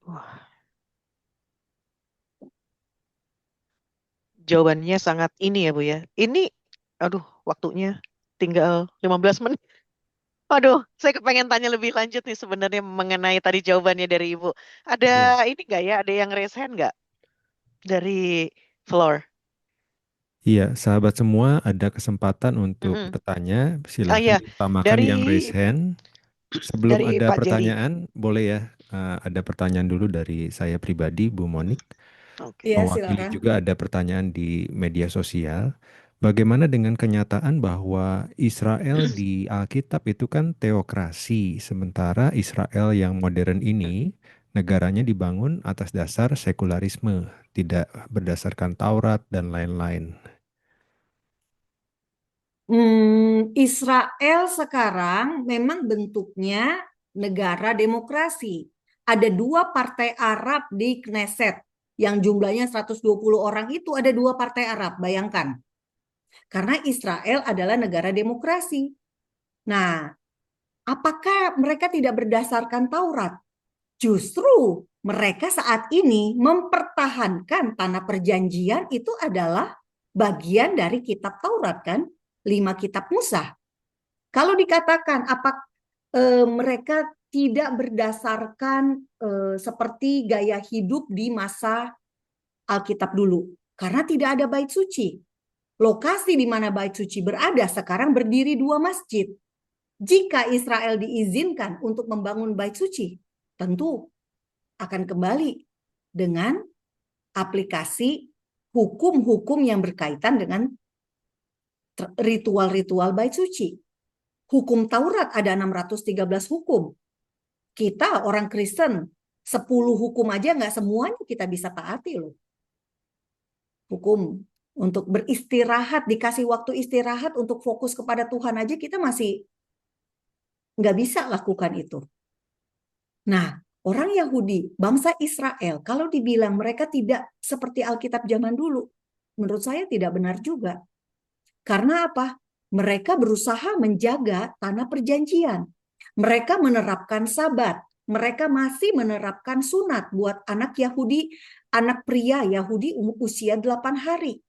Wah. Jawabannya sangat ini ya Bu ya. Ini, aduh, waktunya tinggal 15 menit. Aduh, saya kepengen tanya lebih lanjut nih sebenarnya mengenai tadi jawabannya dari Ibu. Ada ini nggak ya? Ada yang raise hand nggak dari floor? Iya, sahabat semua ada kesempatan untuk bertanya. Oh iya, Silahkan utamakan dari yang raise hand. Sebelum ada Pak Jerry. pertanyaan, boleh ya ada pertanyaan dulu dari saya pribadi, Bu Monik. Iya, Mewakili silakan. juga ada pertanyaan di media sosial. Bagaimana dengan kenyataan bahwa Israel di Alkitab itu kan teokrasi, sementara Israel yang modern ini negaranya dibangun atas dasar sekularisme, tidak berdasarkan Taurat dan lain-lain. Israel sekarang memang bentuknya negara demokrasi. Ada 2 partai Arab di Knesset yang jumlahnya 120 orang itu ada 2 partai Arab, bayangkan. Karena Israel adalah negara demokrasi. Nah, apakah mereka tidak berdasarkan Taurat? Justru mereka saat ini mempertahankan tanah perjanjian itu adalah bagian dari kitab Taurat kan? 5 kitab Musa. Kalau dikatakan mereka tidak berdasarkan seperti gaya hidup di masa Alkitab dulu. Karena tidak ada bait suci. Lokasi di mana bait suci berada sekarang berdiri 2 masjid. Jika Israel diizinkan untuk membangun bait suci, tentu akan kembali dengan aplikasi hukum-hukum yang berkaitan dengan ritual-ritual bait suci. Hukum Taurat ada 613 hukum. Kita orang Kristen 10 hukum aja nggak semuanya kita bisa taati loh. Hukum untuk beristirahat, dikasih waktu istirahat untuk fokus kepada Tuhan aja kita masih nggak bisa lakukan itu. Nah, orang Yahudi, bangsa Israel, kalau dibilang mereka tidak seperti Alkitab zaman dulu, menurut saya tidak benar juga. Karena apa? Mereka berusaha menjaga tanah perjanjian. Mereka menerapkan sabat. Mereka masih menerapkan sunat buat anak Yahudi, anak pria Yahudi usia 8 hari.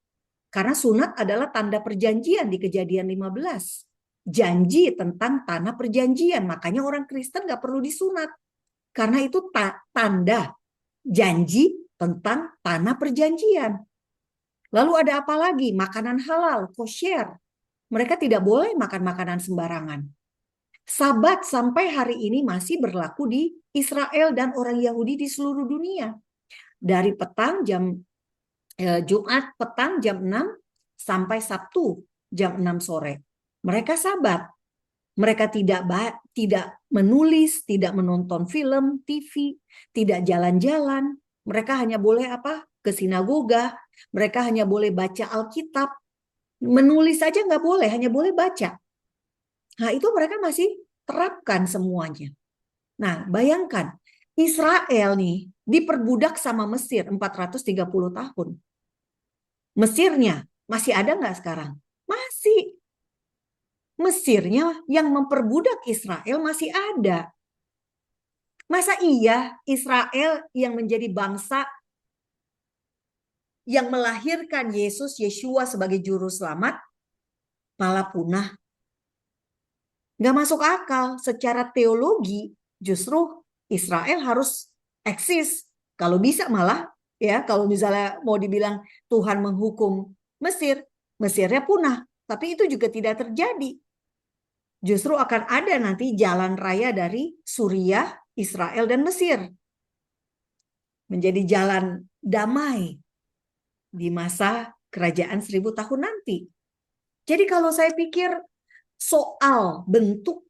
Karena sunat adalah tanda perjanjian di Kejadian 15. Janji tentang tanah perjanjian. Makanya orang Kristen gak perlu disunat. Karena itu tanda janji tentang tanah perjanjian. Lalu ada apa lagi? Makanan halal, kosher. Mereka tidak boleh makan makanan sembarangan. Sabat sampai hari ini masih berlaku di Israel dan orang Yahudi di seluruh dunia. Dari petang Jumat petang jam 6 sampai Sabtu jam 6 sore. Mereka sabat. Mereka tidak menulis, tidak menonton film, TV, tidak jalan-jalan. Mereka hanya boleh apa? Ke sinagoga. Mereka hanya boleh baca Alkitab. Menulis saja nggak boleh, hanya boleh baca. Nah, itu mereka masih terapkan semuanya. Nah, bayangkan, Israel nih diperbudak sama Mesir 430 tahun. Mesirnya masih ada nggak sekarang? Masih. Mesirnya yang memperbudak Israel masih ada. Masa iya Israel yang menjadi bangsa yang melahirkan Yesus, Yeshua sebagai juru selamat, malah punah? Nggak masuk akal. Secara teologi justru Israel harus eksis. Kalau bisa malah ya, kalau misalnya mau dibilang Tuhan menghukum Mesir, Mesirnya punah. Tapi itu juga tidak terjadi. Justru akan ada nanti jalan raya dari Suriah, Israel, dan Mesir. Menjadi jalan damai di masa kerajaan 1000 tahun nanti. Jadi kalau saya pikir soal bentuk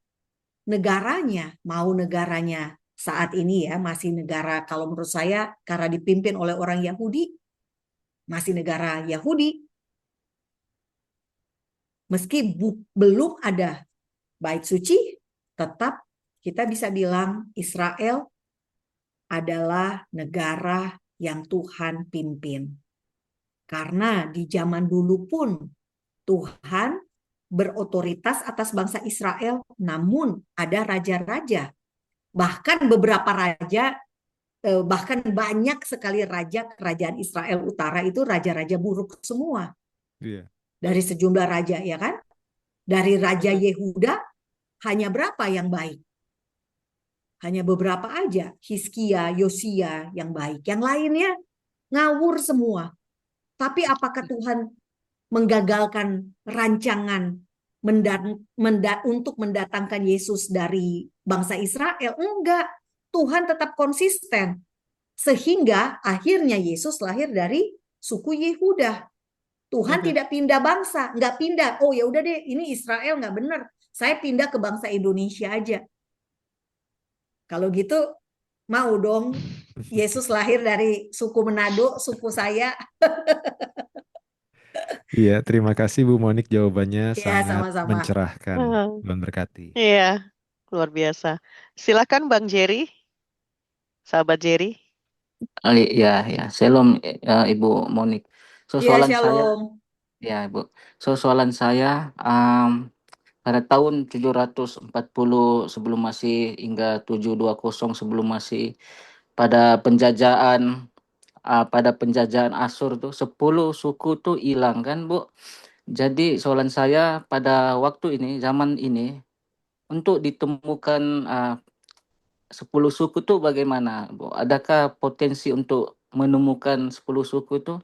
negaranya, mau negaranya saat ini ya masih negara, kalau menurut saya karena dipimpin oleh orang Yahudi, masih negara Yahudi. Meski belum ada bait suci, tetap kita bisa bilang Israel adalah negara yang Tuhan pimpin. Karena di zaman dulu pun Tuhan berotoritas atas bangsa Israel, namun ada raja-raja. Bahkan beberapa raja, bahkan banyak sekali raja kerajaan Israel Utara itu raja-raja buruk semua. Iya. Dari sejumlah raja, ya kan? Dari Raja Yehuda, hanya berapa yang baik? Hanya beberapa aja. Hizkia, Yosia yang baik. Yang lainnya ngawur semua. Tapi apakah Tuhan menggagalkan rancangan untuk mendatangkan Yesus dari bangsa Israel? Enggak. Tuhan tetap konsisten. Sehingga akhirnya Yesus lahir dari suku Yehuda. Tuhan tidak pindah bangsa, nggak pindah. Oh ya udah deh, ini Israel nggak benar. Saya pindah ke bangsa Indonesia aja. Kalau gitu mau dong Yesus lahir dari suku Manado, suku saya. Iya, terima kasih Bu Monik, jawabannya Ya, sangat sama-sama. mencerahkan. Tuhan berkati. Iya, luar biasa. Silakan Bang Jerry, sahabat Jerry. Ya, ya, shalom Ibu Monik. So Ya, soalan saya, shalom. ya Ibu. So soalan saya, pada tahun 740 sebelum Masehi hingga 720 sebelum Masehi, pada penjajahan Asyur tuh 10 suku tuh hilang kan, Bu. Jadi soalan saya pada waktu ini, zaman ini, untuk ditemukan 10 suku tuh bagaimana, Bu? Adakah potensi untuk menemukan 10 suku tuh?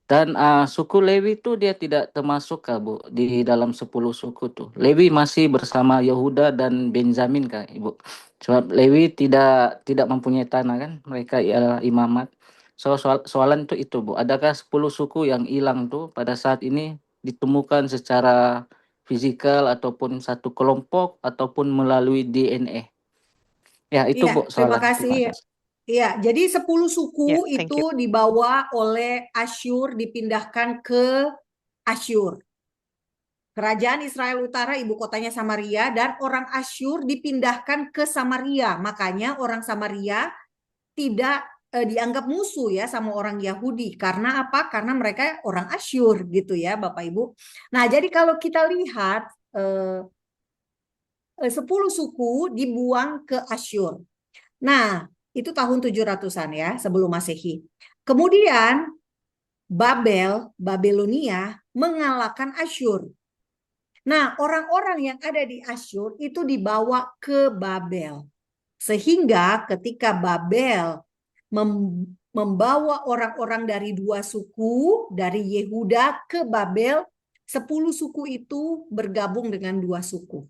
Dan suku Lewi tuh dia tidak termasuk kah, Bu, di dalam 10 suku tuh? Lewi masih bersama Yehuda dan Benjamin kah, Ibu? Sebab Lewi tidak mempunyai tanah kan, mereka ialah imamat. Soalan tuh itu, Bu. Adakah 10 suku yang hilang tuh pada saat ini ditemukan secara fisikal ataupun satu kelompok ataupun melalui DNA. Ya, itu Iya, Bu terima soalan. Terima kasih. kasih. Iya, jadi 10 suku Thank you. itu dibawa oleh Asyur, dipindahkan ke Asyur. Kerajaan Israel Utara, ibu kotanya Samaria, dan orang Asyur dipindahkan ke Samaria. Makanya orang Samaria tidak dianggap musuh ya sama orang Yahudi. Karena apa? Karena mereka orang Asyur gitu ya Bapak Ibu. Nah, jadi kalau kita lihat 10 suku dibuang ke Asyur. Nah, itu tahun 700-an ya sebelum Masehi. Kemudian Babelonia mengalahkan Asyur. Nah, orang-orang yang ada di Asyur itu dibawa ke Babel. Sehingga ketika Babel membawa orang-orang dari 2 suku, dari Yehuda ke Babel, 10 suku itu bergabung dengan 2 suku.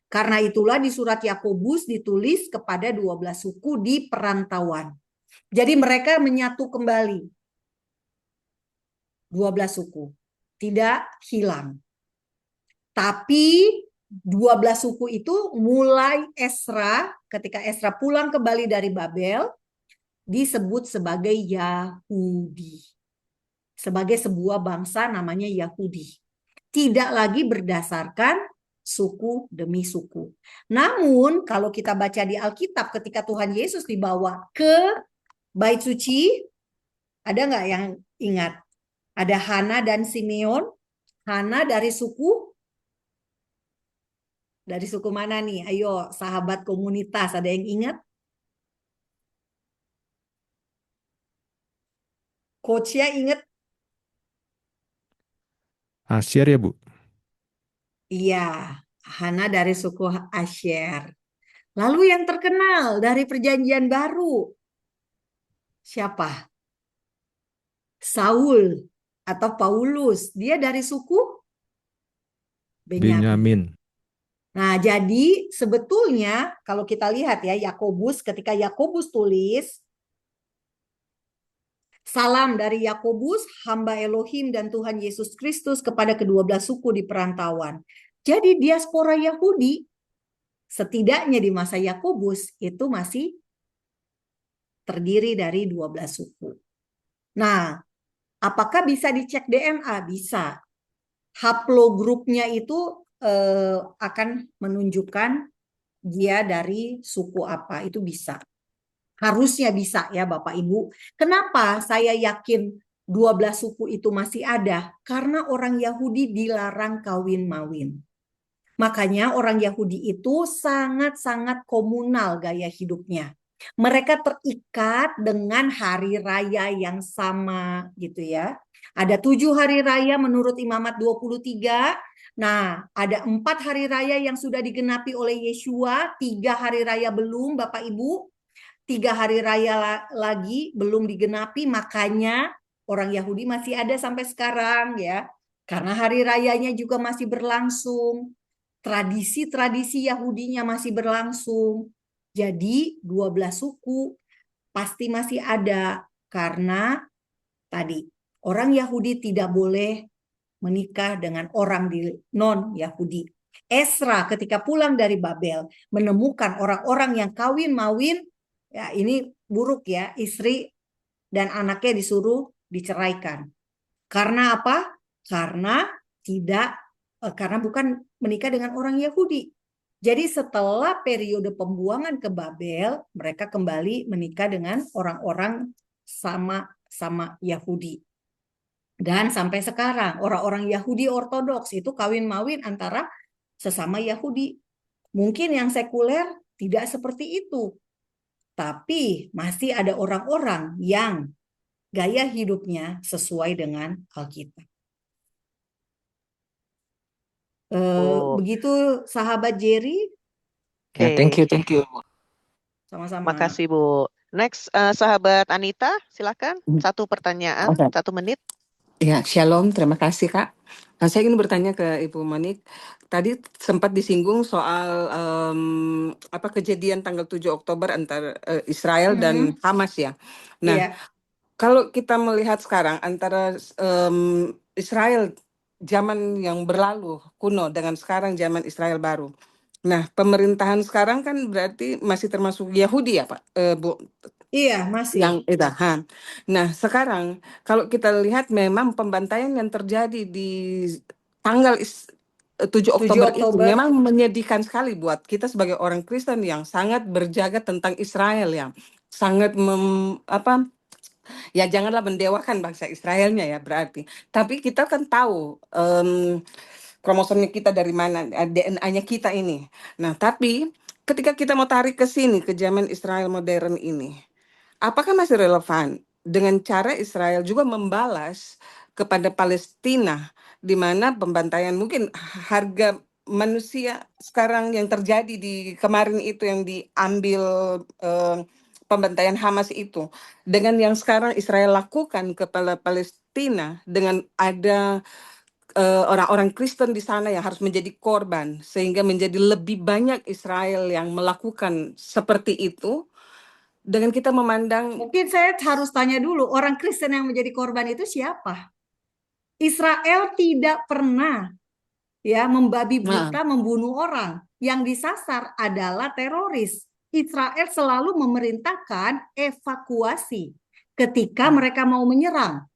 Karena itulah di surat Yakobus ditulis kepada 12 suku di perantauan. Jadi mereka menyatu kembali. 12 suku. Tidak hilang. Tapi 12 suku itu mulai Esra, ketika Esra pulang kembali dari Babel, disebut sebagai Yahudi. Sebagai sebuah bangsa namanya Yahudi. Tidak lagi berdasarkan suku demi suku. Namun kalau kita baca di Alkitab ketika Tuhan Yesus dibawa ke Bait Suci, ada nggak yang ingat? Ada Hana dan Simeon. Hana dari suku mana nih? Ayo sahabat komunitas, ada yang ingat? Coachnya ingat? Asyir ya Bu? Iya, Hana dari suku Asher. Lalu yang terkenal dari Perjanjian Baru, siapa? Saul atau Paulus. Dia dari suku Benyamin. Benyamin. Nah, jadi sebetulnya kalau kita lihat ya Yakobus, ketika Yakobus tulis salam dari Yakobus, hamba Elohim dan Tuhan Yesus Kristus kepada ke-12 suku di perantauan. Jadi diaspora Yahudi setidaknya di masa Yakobus itu masih terdiri dari 12 suku. Nah, apakah bisa dicek DNA? Bisa. Haplogrupnya itu akan menunjukkan dia dari suku apa, itu bisa. Harusnya bisa ya Bapak Ibu. Kenapa saya yakin 12 suku itu masih ada? Karena orang Yahudi dilarang kawin-mawin. Makanya orang Yahudi itu sangat-sangat komunal gaya hidupnya. Mereka terikat dengan hari raya yang sama gitu ya. Ada 7 hari raya menurut Imamat 23. Nah, ada 4 hari raya yang sudah digenapi oleh Yeshua, 3 hari raya belum Bapak Ibu. 3 hari raya lagi belum digenapi, makanya orang Yahudi masih ada sampai sekarang ya. Karena hari rayanya juga masih berlangsung. Tradisi-tradisi Yahudinya masih berlangsung. Jadi 12 suku pasti masih ada karena tadi orang Yahudi tidak boleh menikah dengan orang non-Yahudi. Esra ketika pulang dari Babel menemukan orang-orang yang kawin-mawin, ya ini buruk ya, istri dan anaknya disuruh diceraikan. Karena apa? Karena bukan menikah dengan orang Yahudi. Jadi setelah periode pembuangan ke Babel, mereka kembali menikah dengan orang-orang sama Yahudi. Dan sampai sekarang orang-orang Yahudi ortodoks itu kawin-mawin antara sesama Yahudi. Mungkin yang sekuler tidak seperti itu. Tapi masih ada orang-orang yang gaya hidupnya sesuai dengan Alkitab. Begitu sahabat Jerry. Ya, thank you. Sama-sama. Makasih Bu. Next, sahabat Anita, silakan. 1 pertanyaan, 1 menit. Ya, shalom, terima kasih Kak. Nah, saya ingin bertanya ke Ibu Monik. Tadi sempat disinggung soal kejadian tanggal 7 Oktober antara Israel dan Hamas ya. Nah, kalau kita melihat sekarang antara Israel zaman yang berlalu kuno dengan sekarang zaman Israel baru. Nah, pemerintahan sekarang kan berarti masih termasuk Yahudi ya, Pak, Bu? Iya, masih. Yang edahan. Nah, sekarang kalau kita lihat memang pembantaian yang terjadi di tanggal 7 7 Oktober itu Oktober. memang menyedihkan sekali buat kita sebagai orang Kristen yang sangat berjaga tentang Israel, yang sangat ya janganlah mendewakan bangsa Israelnya ya berarti. Tapi kita kan tahu kromosomnya kita dari mana, DNA-nya kita ini. Nah, tapi ketika kita mau tarik ke sini, ke zaman Israel modern ini, apakah masih relevan dengan cara Israel juga membalas kepada Palestina, di mana pembantaian mungkin harga manusia sekarang yang terjadi di kemarin itu yang diambil pembantaian Hamas itu, dengan yang sekarang Israel lakukan kepada Palestina, dengan ada orang-orang Kristen di sana yang harus menjadi korban, sehingga menjadi lebih banyak Israel yang melakukan seperti itu, dengan kita memandang Mungkin saya harus tanya dulu, orang Kristen yang menjadi korban itu siapa? Israel tidak pernah ya membabi buta membunuh orang. Yang disasar adalah teroris. Israel selalu memerintahkan evakuasi ketika mereka mau menyerang.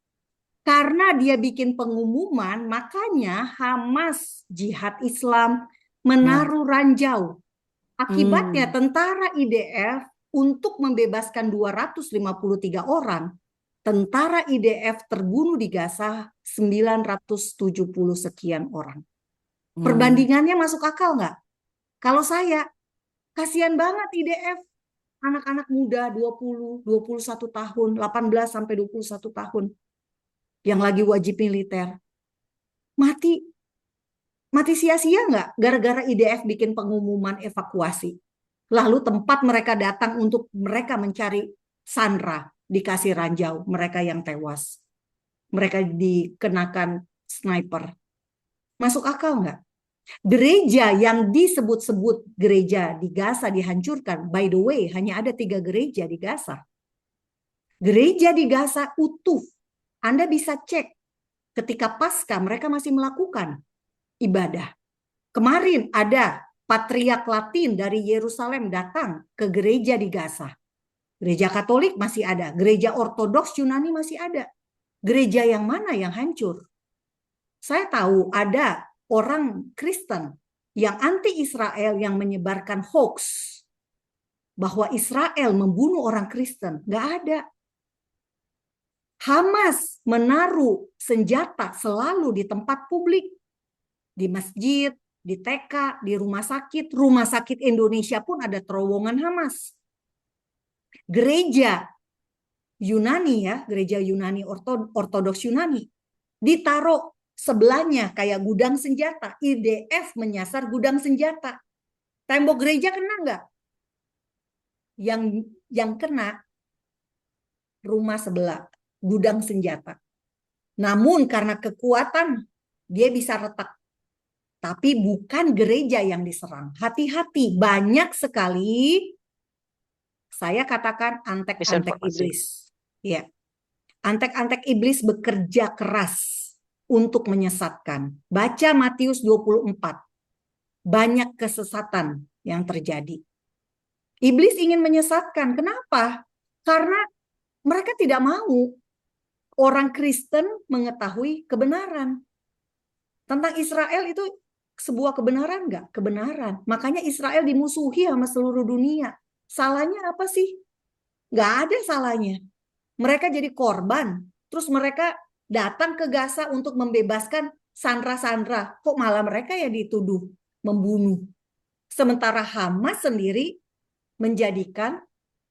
Karena dia bikin pengumuman, makanya Hamas, Jihad Islam, menaruh ranjau. Akibatnya tentara IDF untuk membebaskan 253 orang, tentara IDF terbunuh di Gaza 970 sekian orang. Perbandingannya masuk akal nggak? Kalau saya, kasihan banget IDF. Anak-anak muda 20, 21 tahun, 18 sampai 21 tahun. Yang lagi wajib militer. Mati sia-sia nggak? Gara-gara IDF bikin pengumuman evakuasi. Lalu tempat mereka datang untuk mereka mencari Sandra, dikasih ranjau, mereka yang tewas. Mereka dikenakan sniper. Masuk akal nggak? Gereja yang disebut-sebut gereja di Gaza dihancurkan. By the way, hanya ada 3 gereja di Gaza. Gereja di Gaza utuh. Anda bisa cek ketika Paskah mereka masih melakukan ibadah. Kemarin ada patriark Latin dari Yerusalem datang ke gereja di Gaza. Gereja Katolik masih ada, gereja Ortodoks Yunani masih ada. Gereja yang mana yang hancur? Saya tahu ada orang Kristen yang anti Israel yang menyebarkan hoax bahwa Israel membunuh orang Kristen. Nggak ada. Hamas menaruh senjata selalu di tempat publik, di masjid, di TK, di rumah sakit Indonesia pun ada terowongan Hamas. Gereja Yunani ya, gereja Yunani Ortodoks Yunani, ditaruh sebelahnya kayak gudang senjata. IDF menyasar gudang senjata. Tembok gereja kena nggak? Yang kena rumah sebelah, gudang senjata. Namun karena kekuatan dia bisa retak. Tapi bukan gereja yang diserang. Hati-hati, banyak sekali saya katakan antek-antek iblis. Ya. Antek-antek iblis bekerja keras untuk menyesatkan. Baca Matius 24. Banyak kesesatan yang terjadi. Iblis ingin menyesatkan. Kenapa? Karena mereka tidak mau orang Kristen mengetahui kebenaran. Tentang Israel itu sebuah kebenaran nggak? Kebenaran. Makanya Israel dimusuhi sama seluruh dunia. Salahnya apa sih? Nggak ada salahnya. Mereka jadi korban. Terus mereka datang ke Gaza untuk membebaskan Sandra-Sandra. Kok malah mereka yang dituduh membunuh. Sementara Hamas sendiri menjadikan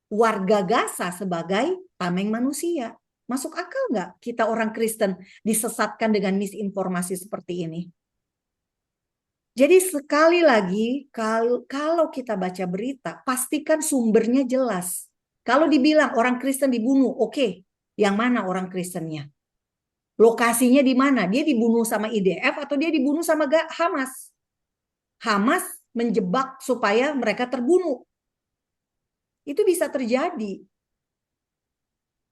warga Gaza sebagai tameng manusia. Masuk akal nggak kita orang Kristen disesatkan dengan misinformasi seperti ini? Jadi sekali lagi, kalau kita baca berita, pastikan sumbernya jelas. Kalau dibilang orang Kristen dibunuh, oke, yang mana orang Kristennya? Lokasinya di mana? Dia dibunuh sama IDF atau dia dibunuh sama Hamas? Hamas menjebak supaya mereka terbunuh. Itu bisa terjadi.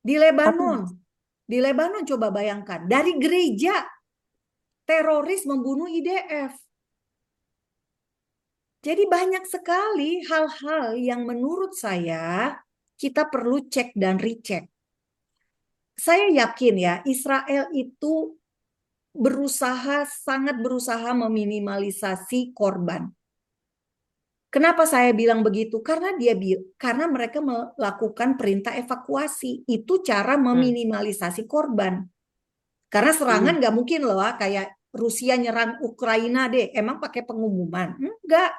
Di Lebanon coba bayangkan, dari gereja teroris membunuh IDF. Jadi banyak sekali hal-hal yang menurut saya kita perlu cek dan recheck. Saya yakin ya, Israel itu sangat berusaha meminimalisasi korban. Kenapa saya bilang begitu? Karena mereka melakukan perintah evakuasi. Itu cara meminimalisasi korban. Karena serangan nggak mungkin loh, kayak Rusia nyerang Ukraina deh. Emang pakai pengumuman? Enggak.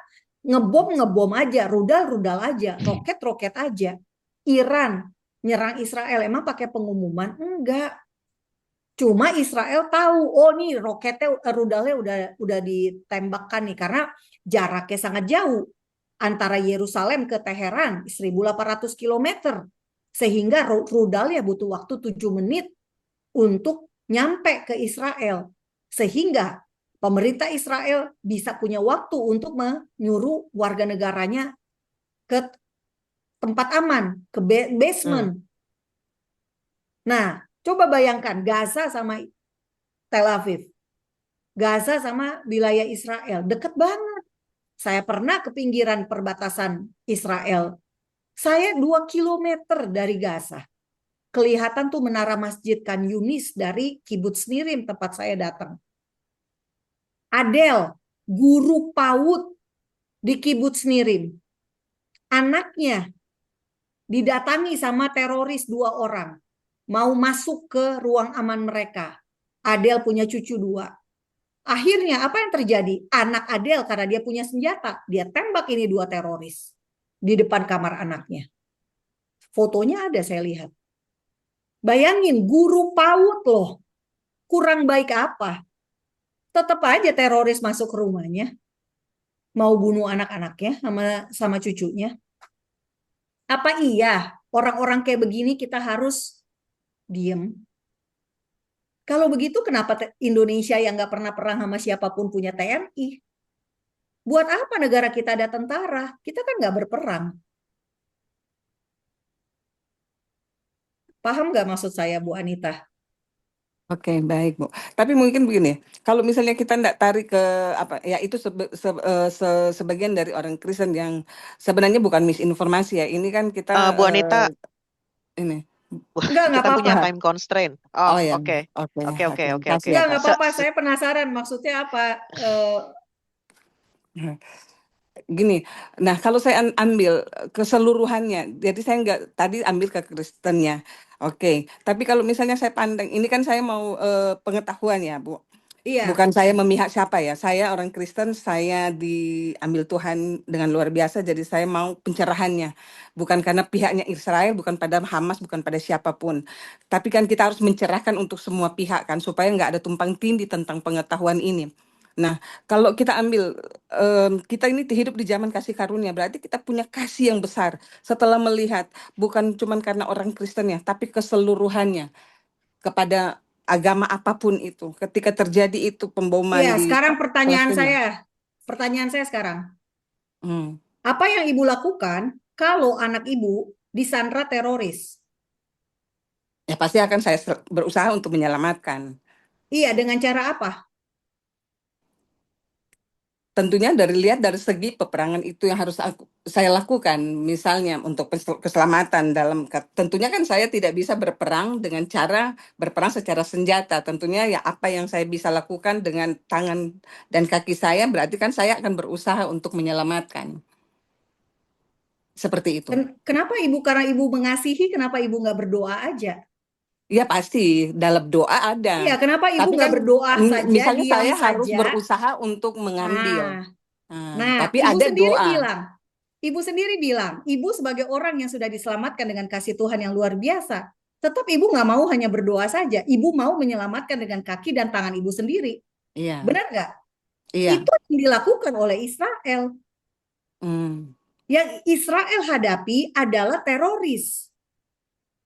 Ngebom aja, rudal aja, roket aja. Iran nyerang Israel, emang pakai pengumuman? Enggak. Cuma Israel tahu, oh nih rudalnya udah ditembakkan nih, karena jaraknya sangat jauh antara Yerusalem ke Teheran 1.800 km, sehingga rudalnya butuh waktu 7 menit untuk nyampe ke Israel, sehingga pemerintah Israel bisa punya waktu untuk menyuruh warga negaranya ke tempat aman, ke basement. Nah, coba bayangkan Gaza sama Tel Aviv, Gaza sama wilayah Israel, deket banget. Saya pernah ke pinggiran perbatasan Israel. Saya 2 kilometer dari Gaza. Kelihatan tuh menara Masjid Khan Yunis dari Kibbutz Nirim tempat saya datang. Adel, guru PAUD di Kibbutz Nirim. Anaknya didatangi sama teroris 2 orang. Mau masuk ke ruang aman mereka. Adel punya cucu 2. Akhirnya apa yang terjadi? Anak Adel karena dia punya senjata, dia tembak ini 2 teroris di depan kamar anaknya. Fotonya ada saya lihat. Bayangin guru PAUD loh. Kurang baik apa? Tetap aja teroris masuk ke rumahnya. Mau bunuh anak-anaknya sama cucunya. Apa iya orang-orang kayak begini kita harus diem? Kalau begitu kenapa Indonesia yang nggak pernah perang sama siapapun punya TNI? Buat apa negara kita ada tentara? Kita kan nggak berperang. Paham nggak maksud saya, Bu Anita? Oke, baik, Bu. Tapi mungkin begini, kalau misalnya kita tidak tarik ke apa ya itu sebagian dari orang Kristen yang sebenarnya bukan misinformasi ya. Ini kan kita Bu Anita, ini. Nggak kita punya apa-apa. time constraint. Oh ya, Oke. oke. Oke. Kasih ya, Nggak Kak. apa-apa, saya penasaran maksudnya apa. Gini, nah kalau saya ambil keseluruhannya, jadi saya nggak tadi ambil ke Kristennya, oke. Tapi kalau misalnya saya pandang, ini kan saya mau pengetahuan ya, Bu. Iya, Bukan saya memihak siapa ya, saya orang Kristen, saya diambil Tuhan dengan luar biasa, jadi saya mau pencerahannya. Bukan karena pihaknya Israel, bukan pada Hamas, bukan pada siapapun. Tapi kan kita harus mencerahkan untuk semua pihak kan, supaya nggak ada tumpang tindih tentang pengetahuan ini. Nah, kalau kita ambil, kita ini hidup di zaman kasih karunia, berarti kita punya kasih yang besar. Setelah melihat, bukan cuma karena orang Kristen ya, tapi keseluruhannya kepada agama apapun itu. Ketika terjadi itu pemboman iya. di Sekarang Palestina. pertanyaan saya sekarang, Hmm. apa yang ibu lakukan kalau anak ibu disandra teroris? Ya pasti akan saya berusaha untuk menyelamatkan. Iya, dengan cara apa? Tentunya dari segi peperangan itu yang harus saya lakukan. Misalnya untuk keselamatan tentunya kan saya tidak bisa berperang dengan cara berperang secara senjata. Tentunya ya apa yang saya bisa lakukan dengan tangan dan kaki saya, berarti kan saya akan berusaha untuk menyelamatkan. Seperti itu. Kenapa ibu? Karena ibu mengasihi, kenapa ibu nggak berdoa aja? Ya pasti dalam doa ada. Iya, kenapa ibu Tapi nggak kan berdoa saja, misalnya diam saya harus saja? berusaha untuk mengambil. Tapi Ibu ada sendiri doa. bilang, ibu sebagai orang yang sudah diselamatkan dengan kasih Tuhan yang luar biasa, tetap ibu nggak mau hanya berdoa saja, ibu mau menyelamatkan dengan kaki dan tangan ibu sendiri. Iya, Benar nggak? iya. Itu yang dilakukan oleh Israel. Hmm. Yang Israel hadapi adalah teroris.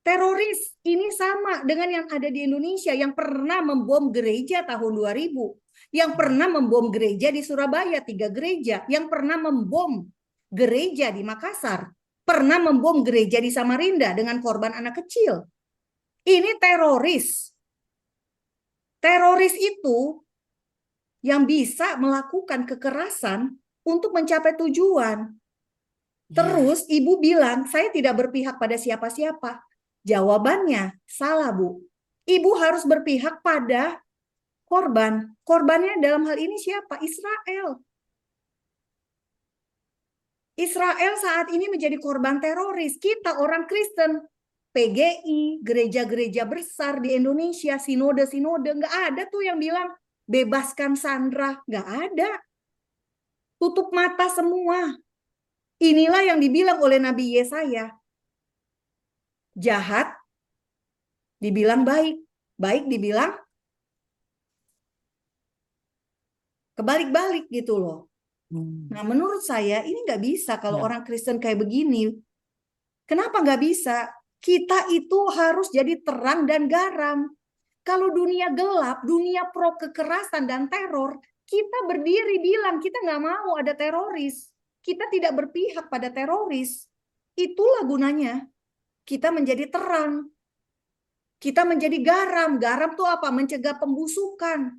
Teroris ini sama dengan yang ada di Indonesia yang pernah membom gereja tahun 2000, yang pernah membom gereja di Surabaya 3 gereja, yang pernah membom gereja di Makassar, pernah membom gereja di Samarinda dengan korban anak kecil. Ini teroris. Teroris itu yang bisa melakukan kekerasan untuk mencapai tujuan. Terus ibu bilang, saya tidak berpihak pada siapa-siapa. Jawabannya salah, Bu. Ibu harus berpihak pada korban. Korbannya dalam hal ini siapa? Israel. Israel saat ini menjadi korban teroris. Kita orang Kristen, PGI, gereja-gereja besar di Indonesia, sinode-sinode, nggak ada tuh yang bilang bebaskan Sandra. Nggak ada. Tutup mata semua. Inilah yang dibilang oleh Nabi Yesaya. Jahat dibilang baik. Baik dibilang kebalik-balik gitu loh. Nah, menurut saya ini nggak bisa kalau orang Kristen kayak begini. Kenapa nggak bisa? Kita itu harus jadi terang dan garam. Kalau dunia gelap, dunia pro kekerasan dan teror, kita berdiri bilang kita nggak mau ada teroris. Kita tidak berpihak pada teroris. Itulah gunanya. Kita menjadi terang. Kita menjadi garam. Garam tuh apa? Mencegah pembusukan.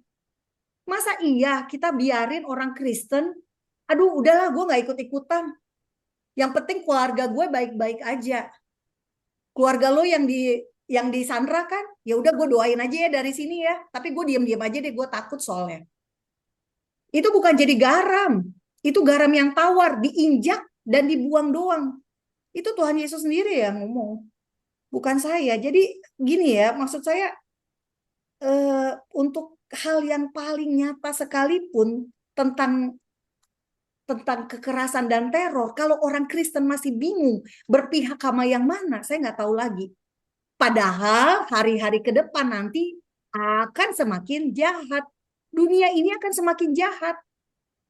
Masa iya kita biarin orang Kristen, aduh udahlah gue nggak ikut-ikutan. Yang penting keluarga gue baik-baik aja. Keluarga lo yang disandra kan, ya udah gue doain aja ya dari sini ya. Tapi gue diam-diam aja deh, gue takut soalnya. Itu bukan jadi garam. Itu garam yang tawar, diinjak dan dibuang doang. Itu Tuhan Yesus sendiri yang ngomong. Bukan saya. Jadi gini ya, maksud saya untuk hal yang paling nyata sekalipun tentang kekerasan dan teror, kalau orang Kristen masih bingung berpihak sama yang mana, saya nggak tahu lagi. Padahal hari-hari ke depan nanti akan semakin jahat. Dunia ini akan semakin jahat.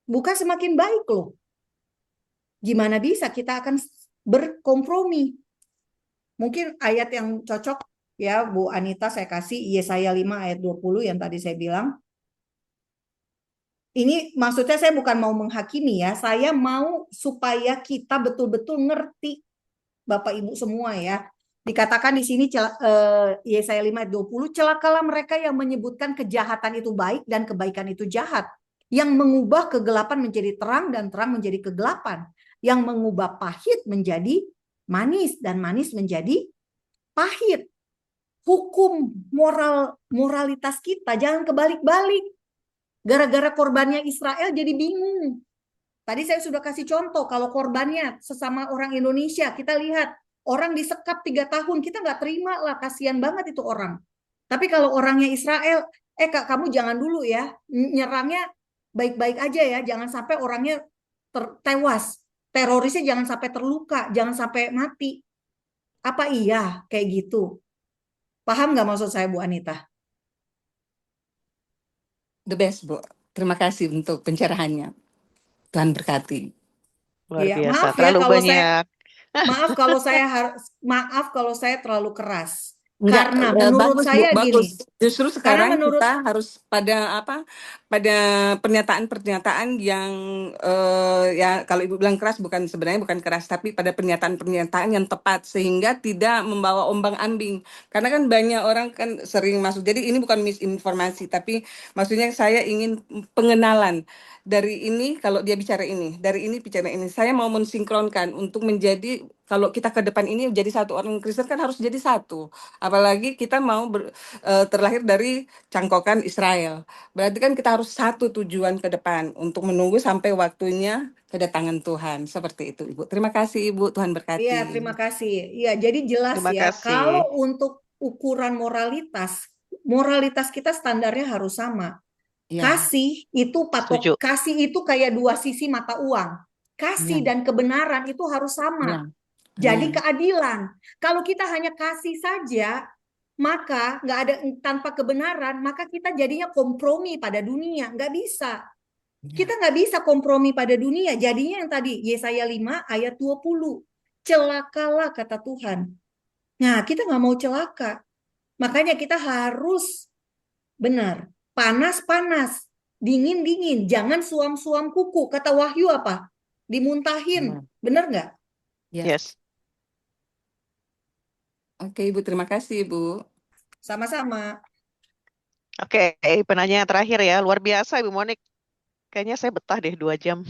Bukan semakin baik loh. Gimana bisa kita akan berkompromi? Mungkin ayat yang cocok ya Bu Anita saya kasih Yesaya 5 ayat 20 yang tadi saya bilang. Ini maksudnya saya bukan mau menghakimi ya. Saya mau supaya kita betul-betul ngerti Bapak Ibu semua ya. Dikatakan di sini Yesaya 5 ayat 20, celakalah mereka yang menyebutkan kejahatan itu baik dan kebaikan itu jahat, yang mengubah kegelapan menjadi terang dan terang menjadi kegelapan, yang mengubah pahit menjadi manis dan manis menjadi pahit. Hukum moralitas kita jangan kebalik-balik. Gara-gara korbannya Israel jadi bingung. Tadi saya sudah kasih contoh, kalau korbannya sesama orang Indonesia, kita lihat orang disekap 3 tahun, kita nggak terima lah, kasihan banget itu orang. Tapi kalau orangnya Israel, Kak, kamu jangan dulu ya, nyerangnya baik-baik aja ya, jangan sampai orangnya tewas, terorisnya jangan sampai terluka, jangan sampai mati. Apa iya kayak gitu? Paham nggak maksud saya Bu Anita? The best, Bu. Terima kasih untuk pencerahannya. Tuhan berkati. Luar Iya, biasa, maaf ya terlalu kalau banyak. maaf kalau saya terlalu keras. Enggak, Karena menurut bagus, Bu, saya bagus. gini, Justru karena sekarang menurut kita harus pada pernyataan-pernyataan yang ya kalau Ibu bilang keras sebenarnya bukan keras, tapi pada pernyataan-pernyataan yang tepat sehingga tidak membawa ombang-ambing. Karena kan banyak orang kan sering masuk. Jadi ini bukan misinformasi, tapi maksudnya saya ingin pengenalan. Dari ini kalau dia bicara ini, dari ini bicara ini. Saya mau mensinkronkan untuk menjadi, kalau kita ke depan ini jadi satu orang Kristen kan harus jadi satu. Apalagi kita mau terlahir dari cangkokan Israel. Berarti kan kita harus satu tujuan ke depan untuk menunggu sampai waktunya kedatangan Tuhan. Seperti itu, Ibu. Terima kasih, Ibu. Tuhan Iya, berkati. terima kasih. Iya, jadi jelas Terima ya, kasih. kalau untuk ukuran moralitas kita standarnya harus sama. Ya, Kasih itu Setuju. kasih itu kayak 2 sisi mata uang. Kasih ya, dan kebenaran itu harus sama. ya. Jadi Amin. keadilan. Kalau kita hanya kasih saja, maka nggak ada tanpa kebenaran, maka kita jadinya kompromi pada dunia. Nggak bisa. Ya. Kita nggak bisa kompromi pada dunia. Jadinya yang tadi, Yesaya 5 ayat 20. Celakalah kata Tuhan. Nah, kita nggak mau celaka. Makanya kita harus benar. Panas-panas. Dingin-dingin. Jangan suam-suam kuku. Kata Wahyu apa? Dimuntahin. Benar nggak? Ya. Yes. Oke, Ibu. Terima kasih, Ibu. Sama-sama. Oke, penanya yang terakhir ya. Luar biasa Ibu Monik. Kayaknya saya betah deh 2 jam.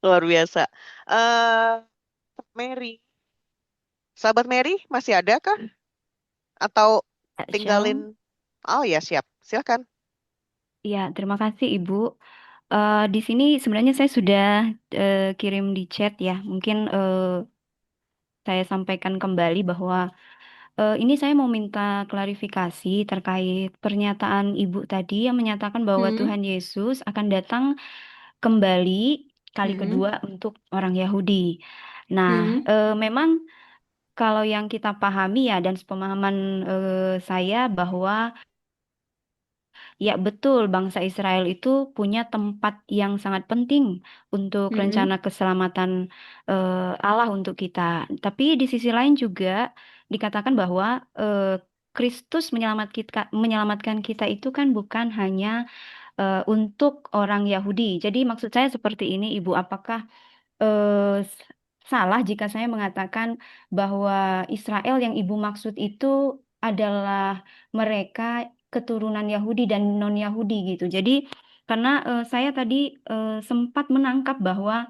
Luar biasa. eh Mary, sahabat Mary masih ada kah? Atau tinggalin? Shalom. Oh ya, siap. Silakan. Ya, terima kasih Ibu. Di sini sebenarnya saya sudah kirim di chat ya. Mungkin saya sampaikan kembali bahwa ini saya mau minta klarifikasi terkait pernyataan Ibu tadi yang menyatakan bahwa Hmm, Tuhan Yesus akan datang kembali kali hmm, kedua untuk orang Yahudi. Nah, hmm, memang kalau yang kita pahami ya dan sepemahaman saya bahwa ya, betul. Bangsa Israel itu punya tempat yang sangat penting untuk hmm. rencana keselamatan Allah untuk kita. Tapi di sisi lain juga dikatakan bahwa Kristus menyelamatkan kita itu kan bukan hanya untuk orang Yahudi. Jadi maksud saya seperti ini, Ibu, apakah salah jika saya mengatakan bahwa Israel yang Ibu maksud itu adalah mereka keturunan Yahudi dan non-Yahudi gitu. Jadi karena saya tadi sempat menangkap bahwa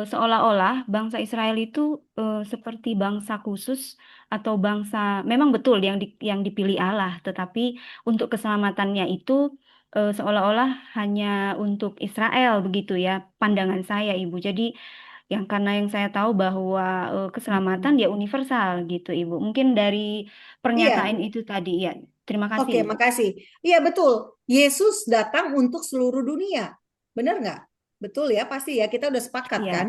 seolah-olah bangsa Israel itu seperti bangsa khusus atau bangsa memang betul yang dipilih Allah, tetapi untuk keselamatannya itu seolah-olah hanya untuk Israel begitu ya pandangan saya Ibu. Jadi karena yang saya tahu bahwa keselamatan Hmm. ya universal gitu Ibu. Mungkin dari Iya, pernyataan itu tadi ya. Terima kasih oke, Ibu. makasih. Iya, betul. Yesus datang untuk seluruh dunia. Benar nggak? Betul ya, pasti ya. Kita udah sepakat Iya, kan?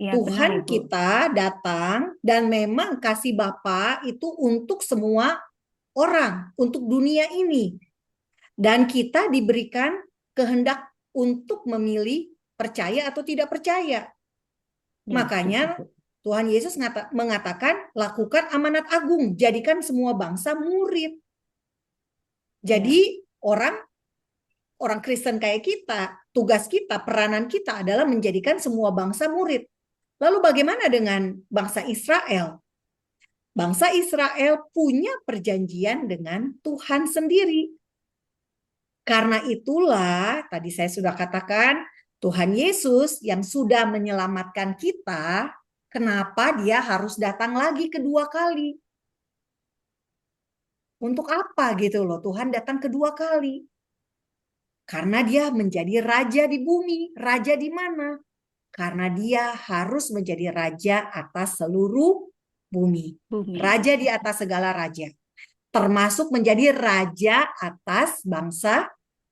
iya benar Tuhan Ibu. kita datang dan memang kasih Bapa itu untuk semua orang, untuk dunia ini. Dan kita diberikan kehendak untuk memilih percaya atau tidak percaya. Ya, setuju Makanya Bu. Tuhan Yesus mengatakan, lakukan amanat agung, jadikan semua bangsa murid. Ya, Jadi orang orang Kristen kayak kita, tugas kita, peranan kita adalah menjadikan semua bangsa murid. Lalu bagaimana dengan bangsa Israel? Bangsa Israel punya perjanjian dengan Tuhan sendiri. Karena itulah, tadi saya sudah katakan, Tuhan Yesus yang sudah menyelamatkan kita, kenapa dia harus datang lagi kedua kali? Untuk apa gitu loh, Tuhan datang kedua kali. Karena dia menjadi raja di bumi. Raja di mana? Karena dia harus menjadi raja atas seluruh bumi. bumi. Raja di atas segala raja. Termasuk menjadi raja atas bangsa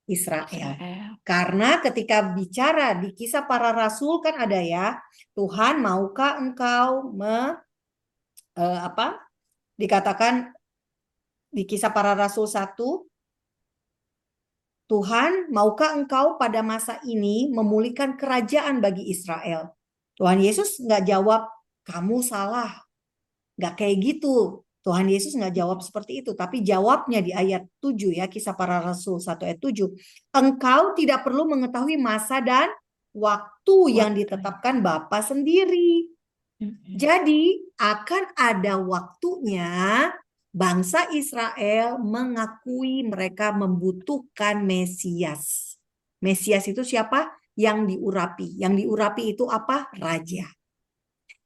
Israel. Israel. Karena ketika bicara di Kisah Para Rasul kan ada ya, Tuhan maukah engkau dikatakan di Kisah Para Rasul 1, Tuhan, maukah engkau pada masa ini memulihkan kerajaan bagi Israel? Tuhan Yesus nggak jawab, kamu salah. Nggak kayak gitu. Tuhan Yesus nggak jawab seperti itu. Tapi jawabnya di ayat 7 ya, Kisah Para Rasul 1 ayat 7. Engkau tidak perlu mengetahui masa dan waktu yang Waktu. ditetapkan Bapa sendiri. Jadi akan ada waktunya bangsa Israel mengakui mereka membutuhkan Mesias. Mesias itu siapa? Yang diurapi. Yang diurapi itu apa? Raja.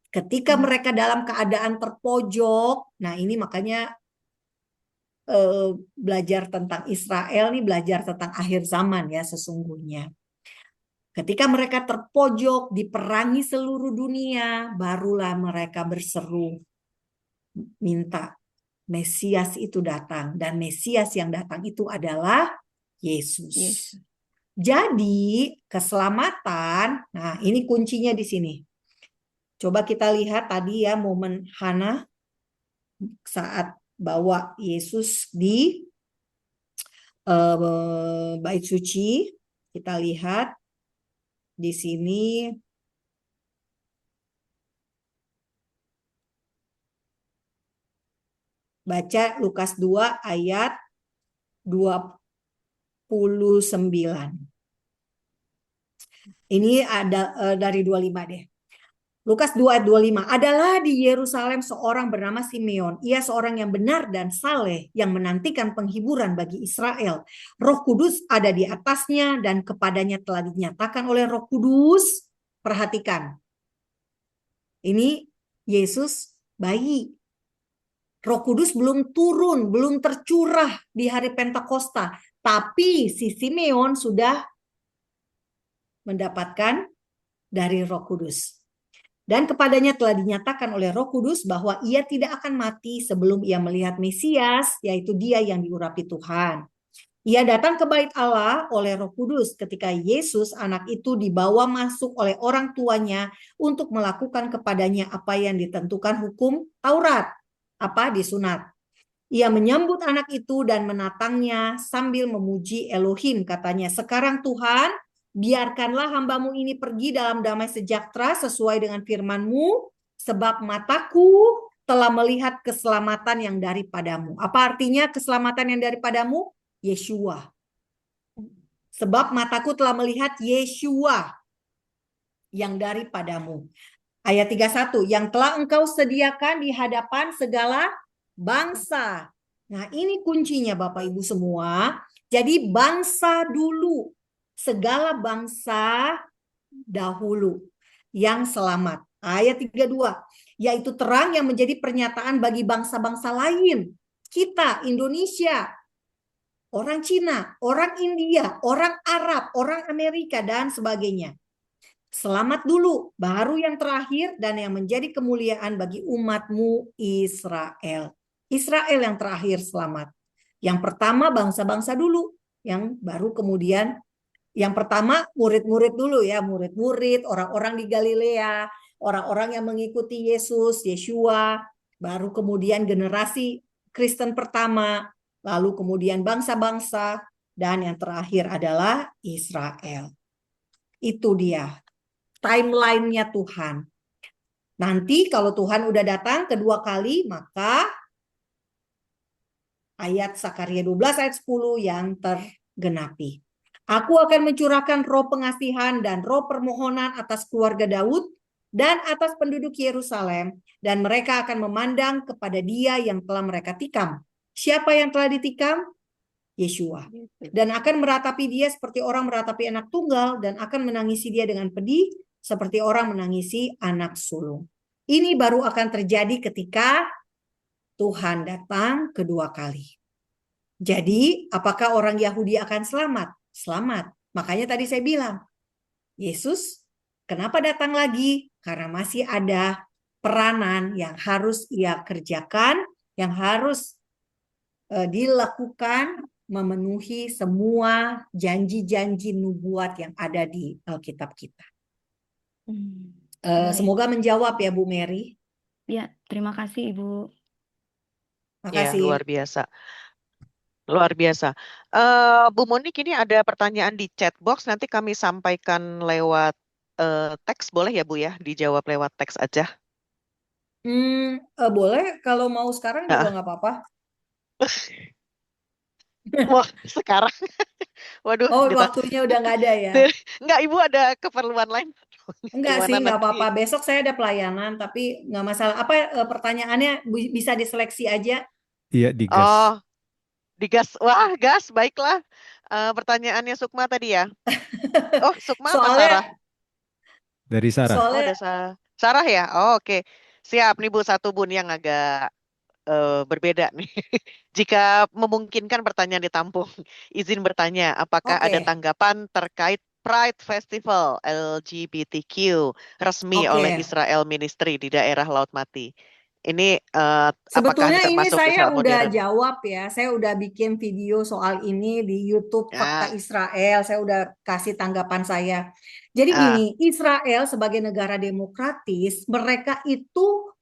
Ketika mereka dalam keadaan terpojok, nah ini makanya belajar tentang Israel nih belajar tentang akhir zaman ya sesungguhnya. Ketika mereka terpojok, diperangi seluruh dunia, barulah mereka berseru minta Mesias itu datang. Dan Mesias yang datang itu adalah Yesus. Yes. Jadi keselamatan, nah ini kuncinya di sini. Coba kita lihat tadi ya momen Hana saat bawa Yesus di bait suci. Kita lihat di sini baca Lukas 2 ayat 29. Ini ada dari 25 deh. Lukas 2 ayat 25. Adalah di Yerusalem seorang bernama Simeon. Ia seorang yang benar dan saleh yang menantikan penghiburan bagi Israel. Roh Kudus ada di atasnya dan kepadanya telah dinyatakan oleh Roh Kudus. Perhatikan. Ini Yesus bayi. Roh Kudus belum turun, belum tercurah di hari Pentakosta. Tapi si Simeon sudah mendapatkan dari Roh Kudus. Dan kepadanya telah dinyatakan oleh Roh Kudus bahwa ia tidak akan mati sebelum ia melihat Mesias, yaitu dia yang diurapi Tuhan. Ia datang ke bait Allah oleh Roh Kudus ketika Yesus anak itu dibawa masuk oleh orang tuanya untuk melakukan kepadanya apa yang ditentukan hukum Taurat, apa disunat. Ia menyambut anak itu dan menatangnya sambil memuji Elohim, katanya, sekarang Tuhan, biarkanlah hambamu ini pergi dalam damai sejahtera sesuai dengan firman-Mu, sebab mataku telah melihat keselamatan yang daripadamu. Apa artinya keselamatan yang daripadamu? Yeshua. Sebab mataku telah melihat Yeshua yang daripadamu. Ayat 31, yang telah engkau sediakan di hadapan segala bangsa. Nah, ini kuncinya Bapak Ibu semua. Jadi bangsa dulu, segala bangsa dahulu yang selamat. Ayat 32, yaitu terang yang menjadi pernyataan bagi bangsa-bangsa lain. Kita, Indonesia, orang Cina, orang India, orang Arab, orang Amerika, dan sebagainya. Selamat dulu, baru yang terakhir dan yang menjadi kemuliaan bagi umatmu Israel. Israel yang terakhir selamat. Yang pertama bangsa-bangsa dulu, yang baru kemudian yang pertama murid-murid dulu ya, murid-murid, orang-orang di Galilea, orang-orang yang mengikuti Yesus, Yeshua, baru kemudian generasi Kristen pertama, lalu kemudian bangsa-bangsa, dan yang terakhir adalah Israel. Itu dia timeline-nya Tuhan. Nanti kalau Tuhan udah datang kedua kali, maka ayat Sakaria 12 ayat 10 yang tergenapi. Aku akan mencurahkan roh pengasihan dan roh permohonan atas keluarga Daud dan atas penduduk Yerusalem, dan mereka akan memandang kepada Dia yang telah mereka tikam. Siapa yang telah ditikam? Yeshua. Dan akan meratapi dia seperti orang meratapi anak tunggal, dan akan menangisi dia dengan pedih seperti orang menangisi anak sulung. Ini baru akan terjadi ketika Tuhan datang kedua kali. Jadi, apakah orang Yahudi akan selamat? Selamat. Makanya tadi saya bilang, Yesus kenapa datang lagi? Karena masih ada peranan yang harus ia kerjakan, yang harus dilakukan, memenuhi semua janji-janji nubuat yang ada di Alkitab kita. Semoga menjawab ya Bu Mary. Ya, terima kasih Ibu. Makasih. Ya, luar biasa. Luar biasa. Bu Monik, ini ada pertanyaan di chat box. Nanti kami sampaikan lewat teks, boleh ya Bu ya? Dijawab lewat teks aja. Boleh, kalau mau sekarang juga nggak apa-apa. Wah, sekarang. Waduh, Oh, waktunya udah nggak ada ya? Enggak, Ibu ada keperluan lain. Enggak sih, nggak apa-apa. Besok saya ada pelayanan, tapi nggak masalah. Apa pertanyaannya bisa diseleksi aja? Iya, digas. Oh, digas. Wah, gas, baiklah. Pertanyaannya Sukma tadi ya? Oh, Sukma apa Sarah? Dari Sarah. Soalnya, ada Sarah ya? Oh, oke. Siap nih Bu, satu Bun yang agak berbeda nih. Jika memungkinkan pertanyaan ditampung, izin bertanya, apakah ada tanggapan terkait Pride Festival LGBTQ resmi oleh Israel Ministry di daerah Laut Mati? Ini sebetulnya apakah ini termasuk saya Israel udah modern? jawab ya. Saya udah bikin video soal ini di YouTube Fakta Israel. Saya udah kasih tanggapan saya. Jadi gini, Israel sebagai negara demokratis, mereka itu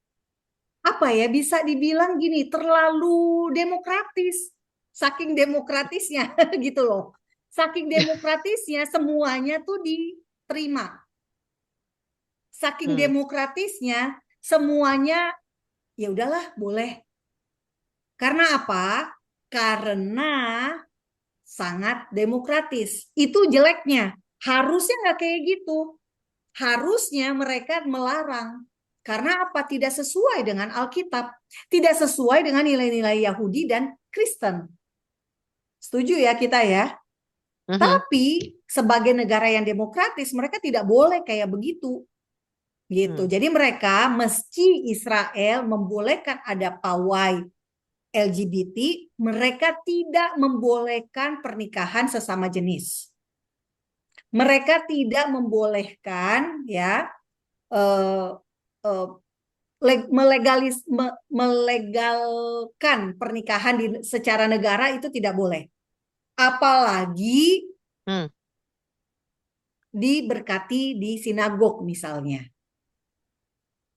apa ya, bisa dibilang gini, terlalu demokratis. Saking demokratisnya gitu loh. Saking demokratisnya semuanya tuh diterima. Saking demokratisnya semuanya ya udahlah boleh. Karena apa? Karena sangat demokratis. Itu jeleknya. Harusnya nggak kayak gitu. harusnya mereka melarang. Karena apa? Tidak sesuai dengan Alkitab. Tidak sesuai dengan nilai-nilai Yahudi dan Kristen. Setuju ya kita ya? Mhm. Tapi sebagai negara yang demokratis, mereka tidak boleh kayak begitu. Gitu. Jadi mereka meski Israel membolehkan ada pawai LGBT, mereka tidak membolehkan pernikahan sesama jenis. Mereka tidak membolehkan ya melegalkan pernikahan secara negara, itu tidak boleh. Apalagi diberkati di sinagog misalnya.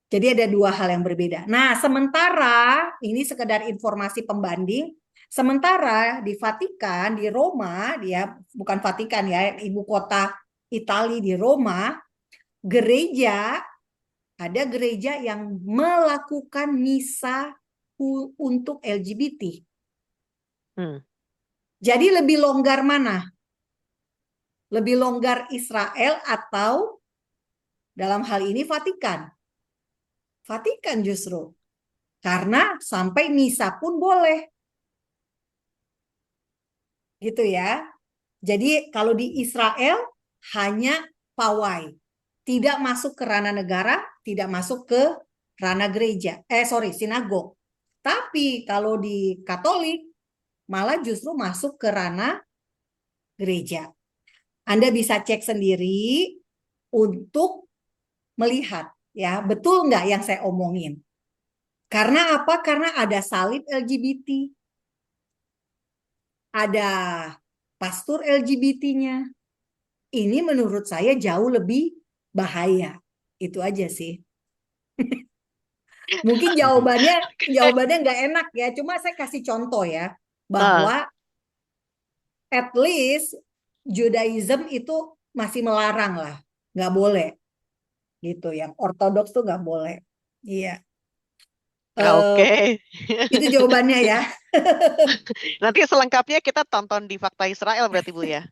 Jadi ada dua hal yang berbeda. Nah, sementara ini sekedar informasi pembanding, sementara di Vatikan, di Roma, dia bukan Vatikan ya, ibu kota Italia di Roma, ada gereja yang melakukan misa untuk LGBT. Jadi lebih longgar mana? Lebih longgar Israel atau dalam hal ini Vatikan? Vatikan justru. Karena sampai misa pun boleh. Gitu ya. Jadi kalau di Israel hanya pawai. Tidak masuk ke ranah negara, tidak masuk ke ranah gereja. Sinagog. Tapi kalau di Katolik malah justru masuk ke ranah gereja. Anda bisa cek sendiri untuk melihat ya, betul nggak yang saya omongin. Karena apa? Karena ada salib LGBT. Ada pastor LGBT-nya. Ini menurut saya jauh lebih bahaya. Itu aja sih. Mungkin jawabannya nggak enak ya. Cuma saya kasih contoh ya. Bahwa at least Judaism itu masih melarang lah. Nggak boleh. Gitu. Yang ortodoks tuh nggak boleh. Iya. Oke. Itu jawabannya ya. Nanti selengkapnya kita tonton di Fakta Israel berarti Bu ya.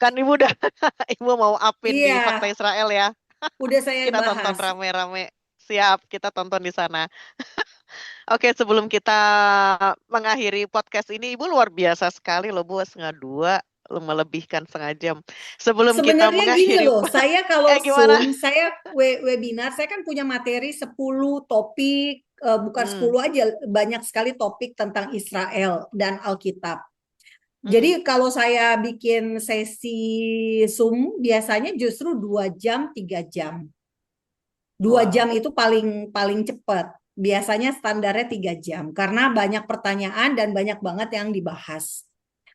Kan Ibu udah Ibu mau upin di Iya. Fakta Israel ya. Udah saya Kita bahas. tonton rame-rame. Siap, kita tonton di sana. Oke, sebelum kita mengakhiri podcast ini, Ibu luar biasa sekali loh Bu, 1,5 melebihkan setengah jam. Sebelum kita Sebenarnya gini mengakhiri, loh, saya kalau gimana? Zoom, saya webinar, saya kan punya materi 10 topik, bukan 10 aja, banyak sekali topik tentang Israel dan Alkitab. Jadi kalau saya bikin sesi Zoom, biasanya justru 2 jam, 3 jam. 2 jam itu paling cepat. Biasanya standarnya 3 jam, karena banyak pertanyaan dan banyak banget yang dibahas.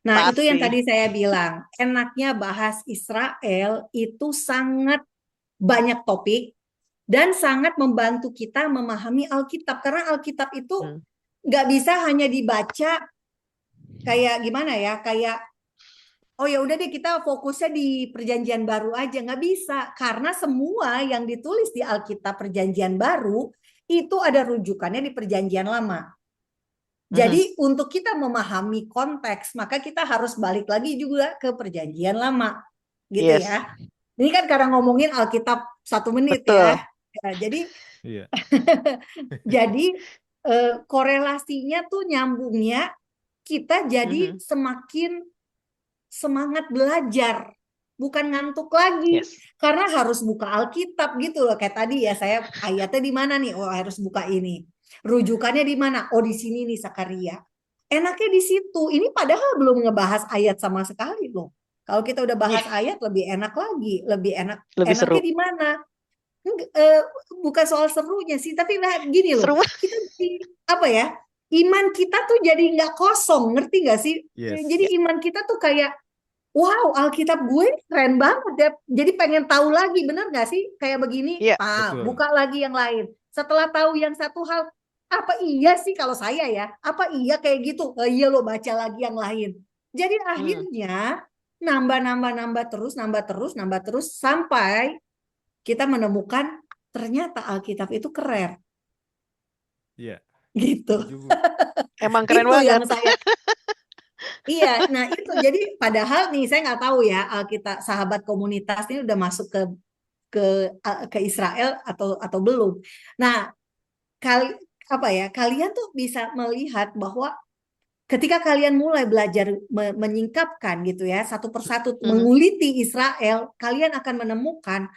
Nah, itu yang tadi saya bilang, enaknya bahas Israel itu sangat banyak topik dan sangat membantu kita memahami Alkitab. Karena Alkitab itu nggak bisa hanya dibaca kayak gimana ya, kayak oh ya udah deh kita fokusnya di Perjanjian Baru aja. Nggak bisa, karena semua yang ditulis di Alkitab Perjanjian Baru itu ada rujukannya di Perjanjian Lama. Jadi untuk kita memahami konteks, maka kita harus balik lagi juga ke Perjanjian Lama, gitu ya. Ini kan karena ngomongin Alkitab 1 menit ya. Jadi, jadi korelasinya tuh nyambungnya kita jadi semakin semangat belajar, bukan ngantuk lagi, karena harus buka Alkitab gitu loh. Kayak tadi ya, saya ayatnya di mana nih? Oh, harus buka ini. Rujukannya di mana? Oh, di sini nih Sakaria. Enaknya di situ. Ini padahal belum ngebahas ayat sama sekali loh. Kalau kita udah bahas ayat lebih enak lagi, lebih enak. Lebih enaknya seru. di mana? Bukan soal serunya sih, tapi gini loh. Seru. Kita apa ya? Iman kita tuh jadi nggak kosong, ngerti nggak sih? Jadi iman kita tuh kayak wow, Alkitab gue keren banget ya. Jadi pengen tahu lagi, bener gak sih? Kayak begini, buka lagi yang lain. Setelah tahu yang satu hal, apa iya sih kalau saya ya? Apa iya kayak gitu? Iya lo baca lagi yang lain. Jadi akhirnya nambah terus sampai kita menemukan ternyata Alkitab itu keren. Iya. Gitu. Emang keren itu banget. Yang saya Iya, nah itu jadi padahal nih saya nggak tahu ya Alkitab sahabat komunitas ini udah masuk ke ke Israel atau belum. Nah, kalian tuh bisa melihat bahwa ketika kalian mulai belajar menyingkapkan gitu ya, satu persatu menguliti Israel, kalian akan menemukan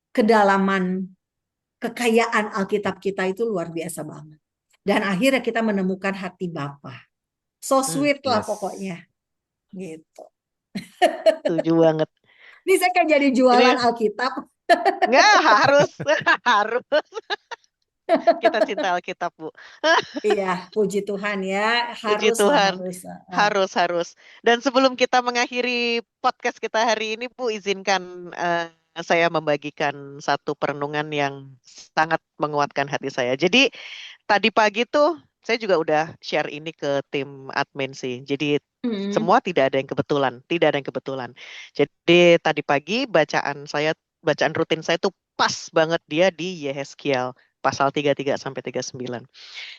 kedalaman kekayaan Alkitab kita itu luar biasa banget. Dan akhirnya kita menemukan hati Bapa. So sweet lah Yes. pokoknya. Gitu. Setuju banget. Ini saya kayak jadi jualan Alkitab. Nggak, harus. Kita cinta Alkitab, Bu. Iya, puji Tuhan ya. Puji Harus lah, Tuhan. harus. Harus. Dan sebelum kita mengakhiri podcast kita hari ini, Bu, izinkan saya membagikan satu perenungan yang sangat menguatkan hati saya. Jadi tadi pagi tuh saya juga udah share ini ke tim admin sih. Jadi semua tidak ada yang kebetulan. Jadi tadi pagi bacaan rutin saya tuh pas banget dia di Yehezkiel pasal 33 sampai 39.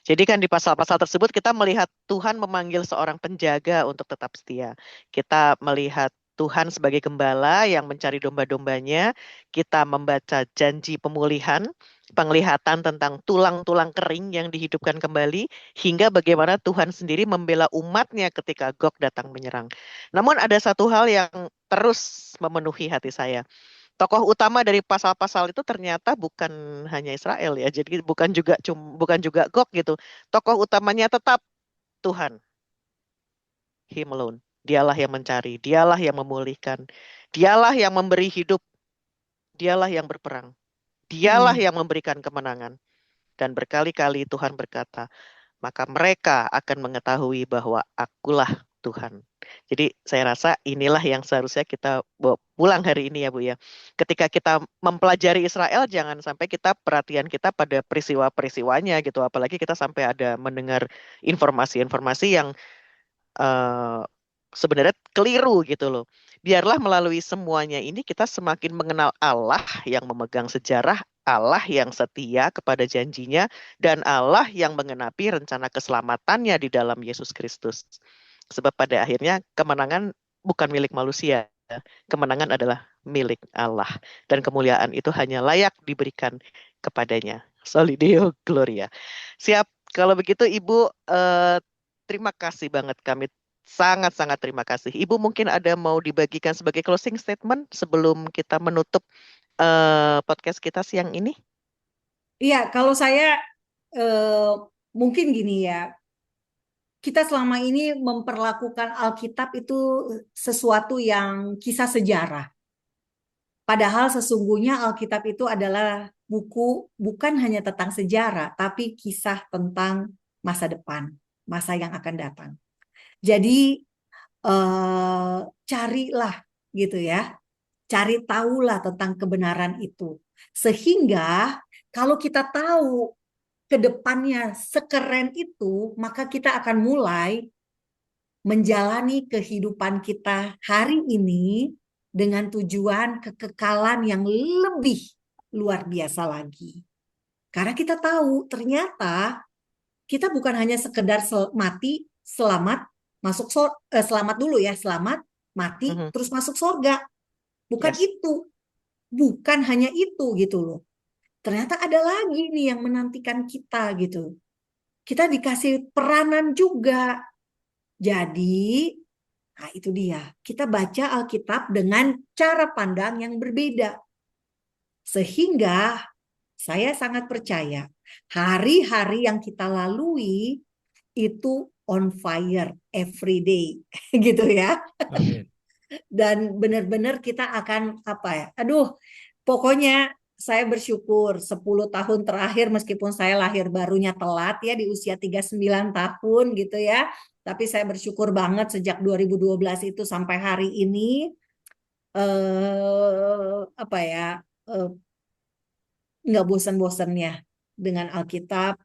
Jadi kan di pasal-pasal tersebut kita melihat Tuhan memanggil seorang penjaga untuk tetap setia. Kita melihat Tuhan sebagai gembala yang mencari domba-dombanya. Kita membaca janji pemulihan, penglihatan tentang tulang-tulang kering yang dihidupkan kembali, hingga bagaimana Tuhan sendiri membela umatnya ketika Gog datang menyerang. Namun ada satu hal yang terus memenuhi hati saya. Tokoh utama dari pasal-pasal itu ternyata bukan hanya Israel ya. Jadi bukan juga Gog gitu. Tokoh utamanya tetap Tuhan. Him alone. Dialah yang mencari, dialah yang memulihkan, dialah yang memberi hidup, dialah yang berperang, dialah yang memberikan kemenangan. Dan berkali-kali Tuhan berkata, maka mereka akan mengetahui bahwa akulah Tuhan. Jadi saya rasa inilah yang seharusnya kita bawa pulang hari ini ya Bu ya. Ketika kita mempelajari Israel, jangan sampai perhatian kita pada peristiwa-peristiwanya gitu. Apalagi kita sampai ada mendengar informasi-informasi yang sebenarnya keliru gitu loh. Biarlah melalui semuanya ini kita semakin mengenal Allah yang memegang sejarah, Allah yang setia kepada janjinya, dan Allah yang mengenapi rencana keselamatannya di dalam Yesus Kristus. Sebab pada akhirnya kemenangan bukan milik manusia, kemenangan adalah milik Allah. Dan kemuliaan itu hanya layak diberikan kepadanya. Soli Deo Gloria. Siap, kalau begitu Ibu, terima kasih banget, kami sangat-sangat terima kasih. Ibu mungkin ada mau dibagikan sebagai closing statement sebelum kita menutup podcast kita siang ini? Iya, kalau saya mungkin gini ya, kita selama ini memperlakukan Alkitab itu sesuatu yang kisah sejarah. Padahal sesungguhnya Alkitab itu adalah buku bukan hanya tentang sejarah, tapi kisah tentang masa depan, masa yang akan datang. Jadi carilah gitu ya, cari tahulah tentang kebenaran itu. Sehingga kalau kita tahu ke depannya sekeren itu, maka kita akan mulai menjalani kehidupan kita hari ini dengan tujuan kekekalan yang lebih luar biasa lagi. Karena kita tahu ternyata kita bukan hanya sekedar mati, selamat, selamat dulu ya, selamat, mati, terus masuk surga. Bukan itu. Bukan hanya itu gitu loh. Ternyata ada lagi nih yang menantikan kita gitu. Kita dikasih peranan juga. Jadi, nah itu dia. Kita baca Alkitab dengan cara pandang yang berbeda. Sehingga saya sangat percaya hari-hari yang kita lalui itu on fire every day gitu ya. Amin. Dan benar-benar kita akan pokoknya saya bersyukur 10 tahun terakhir meskipun saya lahir barunya telat ya di usia 39 tahun gitu ya. Tapi saya bersyukur banget sejak 2012 itu sampai hari ini nggak bosan-bosannya dengan Alkitab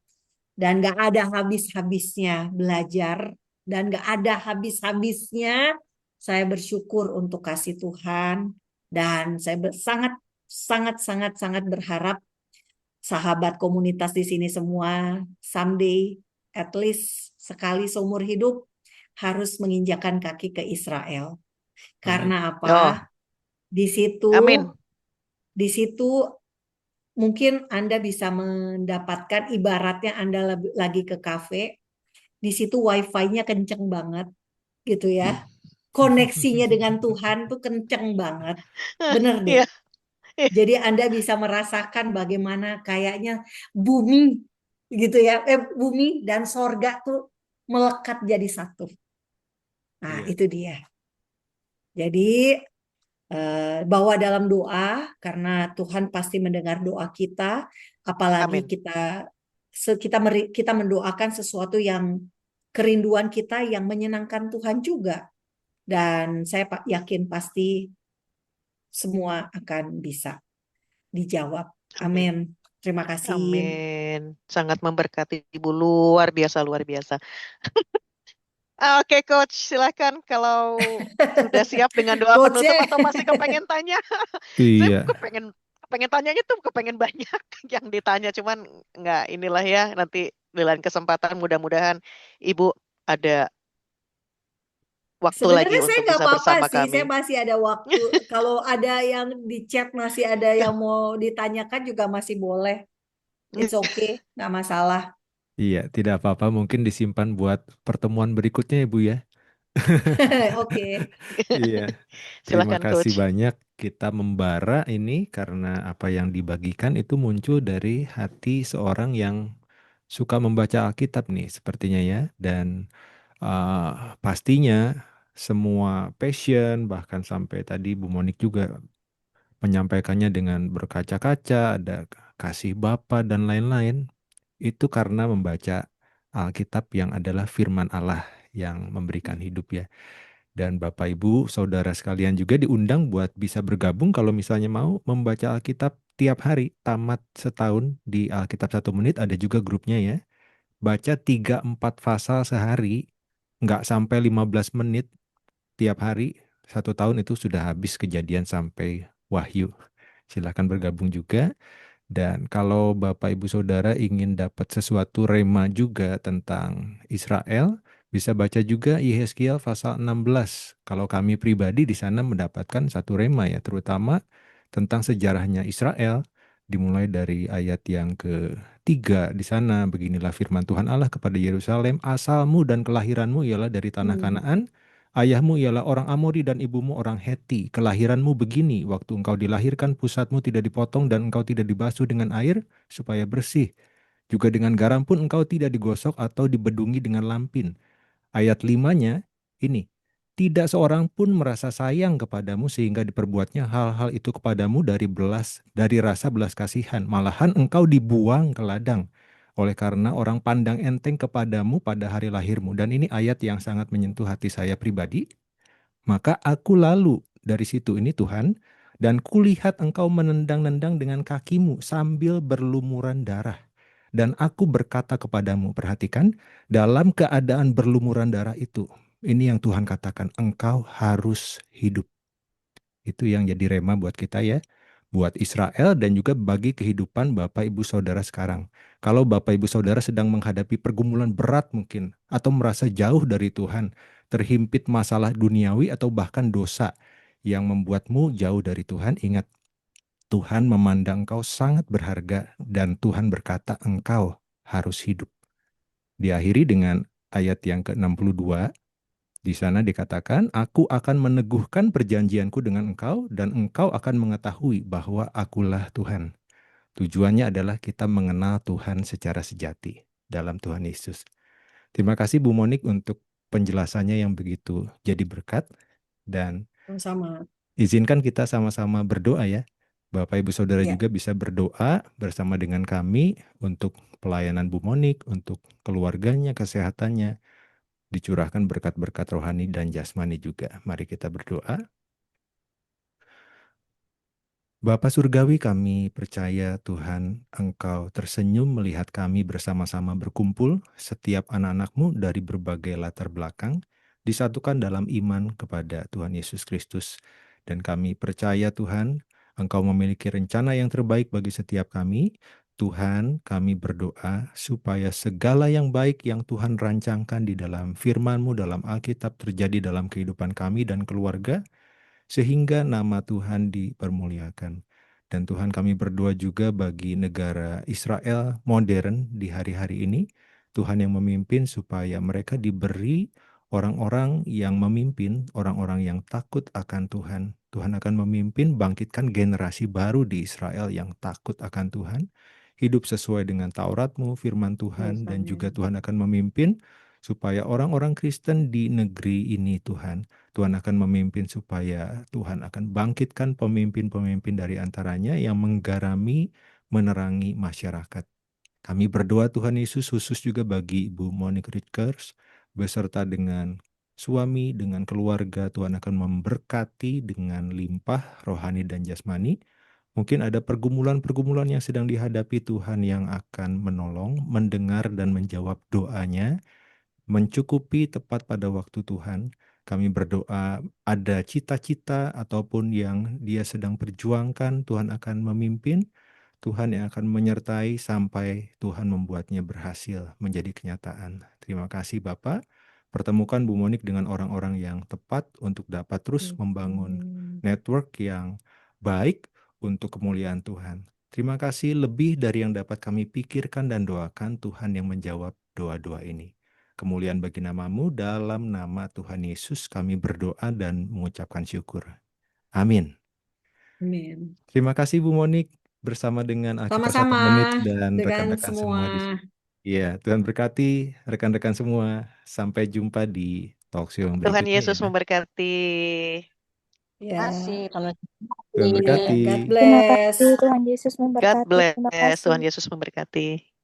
dan nggak ada habis-habisnya belajar dan nggak ada habis-habisnya saya bersyukur untuk kasih Tuhan dan saya sangat berharap sahabat komunitas di sini semua someday at least sekali seumur hidup harus menginjakan kaki ke Israel. Karena apa? Di situ Amin. Di situ mungkin Anda bisa mendapatkan ibaratnya Anda lagi ke kafe, di situ wifi-nya kenceng banget gitu ya. Koneksinya dengan Tuhan tuh kenceng banget. Bener deh. Iya, iya. Jadi Anda bisa merasakan bagaimana kayaknya bumi gitu ya. Bumi dan sorga tuh melekat jadi satu. Nah, Iya. itu dia. Jadi bawa dalam doa karena Tuhan pasti mendengar doa kita, apalagi Amin. kita mendoakan sesuatu yang kerinduan kita yang menyenangkan Tuhan juga. Dan saya yakin pasti semua akan bisa dijawab. Amin. Amin. Terima kasih. Amin. Sangat memberkati Ibu, luar biasa, luar biasa. Oke, Coach, silakan kalau sudah siap dengan doa penutup Coachnya. atau masih kepengen tanya. Saya Iya, kepengen tanyanya tuh kepengen banyak yang ditanya, cuman nggak inilah ya, nanti di lain kesempatan mudah-mudahan Ibu ada waktu lagi Sebenarnya saya untuk nggak bisa apa-apa bersama sih, saya kami. masih ada waktu. Kalau ada yang di chat masih ada yang mau ditanyakan juga masih boleh. It's okay, nggak masalah. iya, tidak apa-apa. Mungkin disimpan buat pertemuan berikutnya, Ibu ya. Oke. Iya, terima Silakan, kasih Coach. banyak. Kita membara ini karena apa yang dibagikan itu muncul dari hati seorang yang suka membaca Alkitab nih, sepertinya ya. Dan pastinya semua passion, bahkan sampai tadi Bu Monik juga menyampaikannya dengan berkaca-kaca, ada kasih Bapa dan lain-lain. Itu karena membaca Alkitab yang adalah firman Allah yang memberikan hidup ya. Dan Bapak Ibu, saudara sekalian juga diundang buat bisa bergabung kalau misalnya mau membaca Alkitab tiap hari, tamat setahun di Alkitab 1 menit, ada juga grupnya ya. Baca 3-4 pasal sehari, nggak sampai 15 menit tiap hari, 1 tahun itu sudah habis Kejadian sampai Wahyu. Silakan bergabung juga. Dan kalau Bapak Ibu Saudara ingin dapat sesuatu rema juga tentang Israel, bisa baca juga Yehezkiel pasal 16. Kalau kami pribadi di sana mendapatkan satu rema ya, terutama tentang sejarahnya Israel, dimulai dari ayat yang ke-3 di sana. Beginilah firman Tuhan Allah kepada Yerusalem, asalmu dan kelahiranmu ialah dari tanah Kanaan, ayahmu ialah orang Amori dan ibumu orang Heti. Kelahiranmu begini, waktu engkau dilahirkan pusatmu tidak dipotong dan engkau tidak dibasuh dengan air supaya bersih. Juga dengan garam pun engkau tidak digosok atau dibedungi dengan lampin. Ayat 5-nya ini, tidak seorang pun merasa sayang kepadamu sehingga diperbuatnya hal-hal itu kepadamu dari rasa belas kasihan. Malahan engkau dibuang ke ladang oleh karena orang pandang enteng kepadamu pada hari lahirmu. Dan ini ayat yang sangat menyentuh hati saya pribadi. Maka aku lalu dari situ ini Tuhan, dan kulihat engkau menendang-nendang dengan kakimu sambil berlumuran darah. Dan aku berkata kepadamu, perhatikan, dalam keadaan berlumuran darah itu, ini yang Tuhan katakan, engkau harus hidup. Itu yang jadi rema buat kita ya, buat Israel dan juga bagi kehidupan Bapak Ibu Saudara sekarang. Kalau Bapak Ibu Saudara sedang menghadapi pergumulan berat mungkin, atau merasa jauh dari Tuhan, terhimpit masalah duniawi atau bahkan dosa yang membuatmu jauh dari Tuhan, ingat, Tuhan memandang engkau sangat berharga dan Tuhan berkata engkau harus hidup. Diakhiri dengan ayat yang ke-62. Di sana dikatakan, aku akan meneguhkan perjanjianku dengan engkau dan engkau akan mengetahui bahwa akulah Tuhan. Tujuannya adalah kita mengenal Tuhan secara sejati dalam Tuhan Yesus. Terima kasih Bu Monik untuk penjelasannya yang begitu jadi berkat. Dan Sama. izinkan kita sama-sama berdoa ya. Bapak Ibu Saudara Ya. juga bisa berdoa bersama dengan kami untuk pelayanan Bu Monik, untuk keluarganya, kesehatannya, dicurahkan berkat-berkat rohani dan jasmani juga. Mari kita berdoa. Bapa Surgawi, kami percaya Tuhan, Engkau tersenyum melihat kami bersama-sama berkumpul, setiap anak-anak-Mu dari berbagai latar belakang, disatukan dalam iman kepada Tuhan Yesus Kristus. Dan kami percaya Tuhan, Engkau memiliki rencana yang terbaik bagi setiap kami. Tuhan, kami berdoa supaya segala yang baik yang Tuhan rancangkan di dalam firman-Mu, dalam Alkitab terjadi dalam kehidupan kami dan keluarga, sehingga nama Tuhan dipermuliakan. Dan Tuhan, kami berdoa juga bagi negara Israel modern di hari-hari ini. Tuhan yang memimpin supaya mereka diberi orang-orang yang memimpin, orang-orang yang takut akan Tuhan. Tuhan akan memimpin, bangkitkan generasi baru di Israel yang takut akan Tuhan. Hidup sesuai dengan Taurat-Mu, firman Tuhan, dan juga Amin. Tuhan akan memimpin supaya orang-orang Kristen di negeri ini Tuhan akan memimpin supaya Tuhan akan bangkitkan pemimpin-pemimpin dari antaranya yang menggarami, menerangi masyarakat. Kami berdoa Tuhan Yesus khusus juga bagi Ibu Monique Ritkers beserta dengan suami, dengan keluarga. Tuhan akan memberkati dengan limpah rohani dan jasmani. Mungkin ada pergumulan-pergumulan yang sedang dihadapi, Tuhan yang akan menolong, mendengar dan menjawab doanya, mencukupi tepat pada waktu Tuhan. Kami berdoa ada cita-cita ataupun yang dia sedang perjuangkan, Tuhan akan memimpin, Tuhan yang akan menyertai sampai Tuhan membuatnya berhasil menjadi kenyataan. Terima kasih Bapak. Pertemukan Bu Monik dengan orang-orang yang tepat untuk dapat terus membangun network yang baik untuk kemuliaan Tuhan. Terima kasih, lebih dari yang dapat kami pikirkan dan doakan, Tuhan yang menjawab doa-doa ini. Kemuliaan bagi nama-Mu, dalam nama Tuhan Yesus kami berdoa dan mengucapkan syukur. Amin. Amin. Terima kasih Bu Monik bersama dengan Alkitab 1 Sama-sama Menit dan dengan rekan-rekan semua. semua di sini. Iya, Tuhan berkati rekan-rekan semua. Sampai jumpa di talkshow yang Tuhan berikutnya Yesus ya. memberkati. Ya, Kasih Tuhan Tuhan ya, berkati. God Terima kasih bless. Tuhan Yesus God memberkati. Terima bless. Tuhan kasih. Yesus memberkati.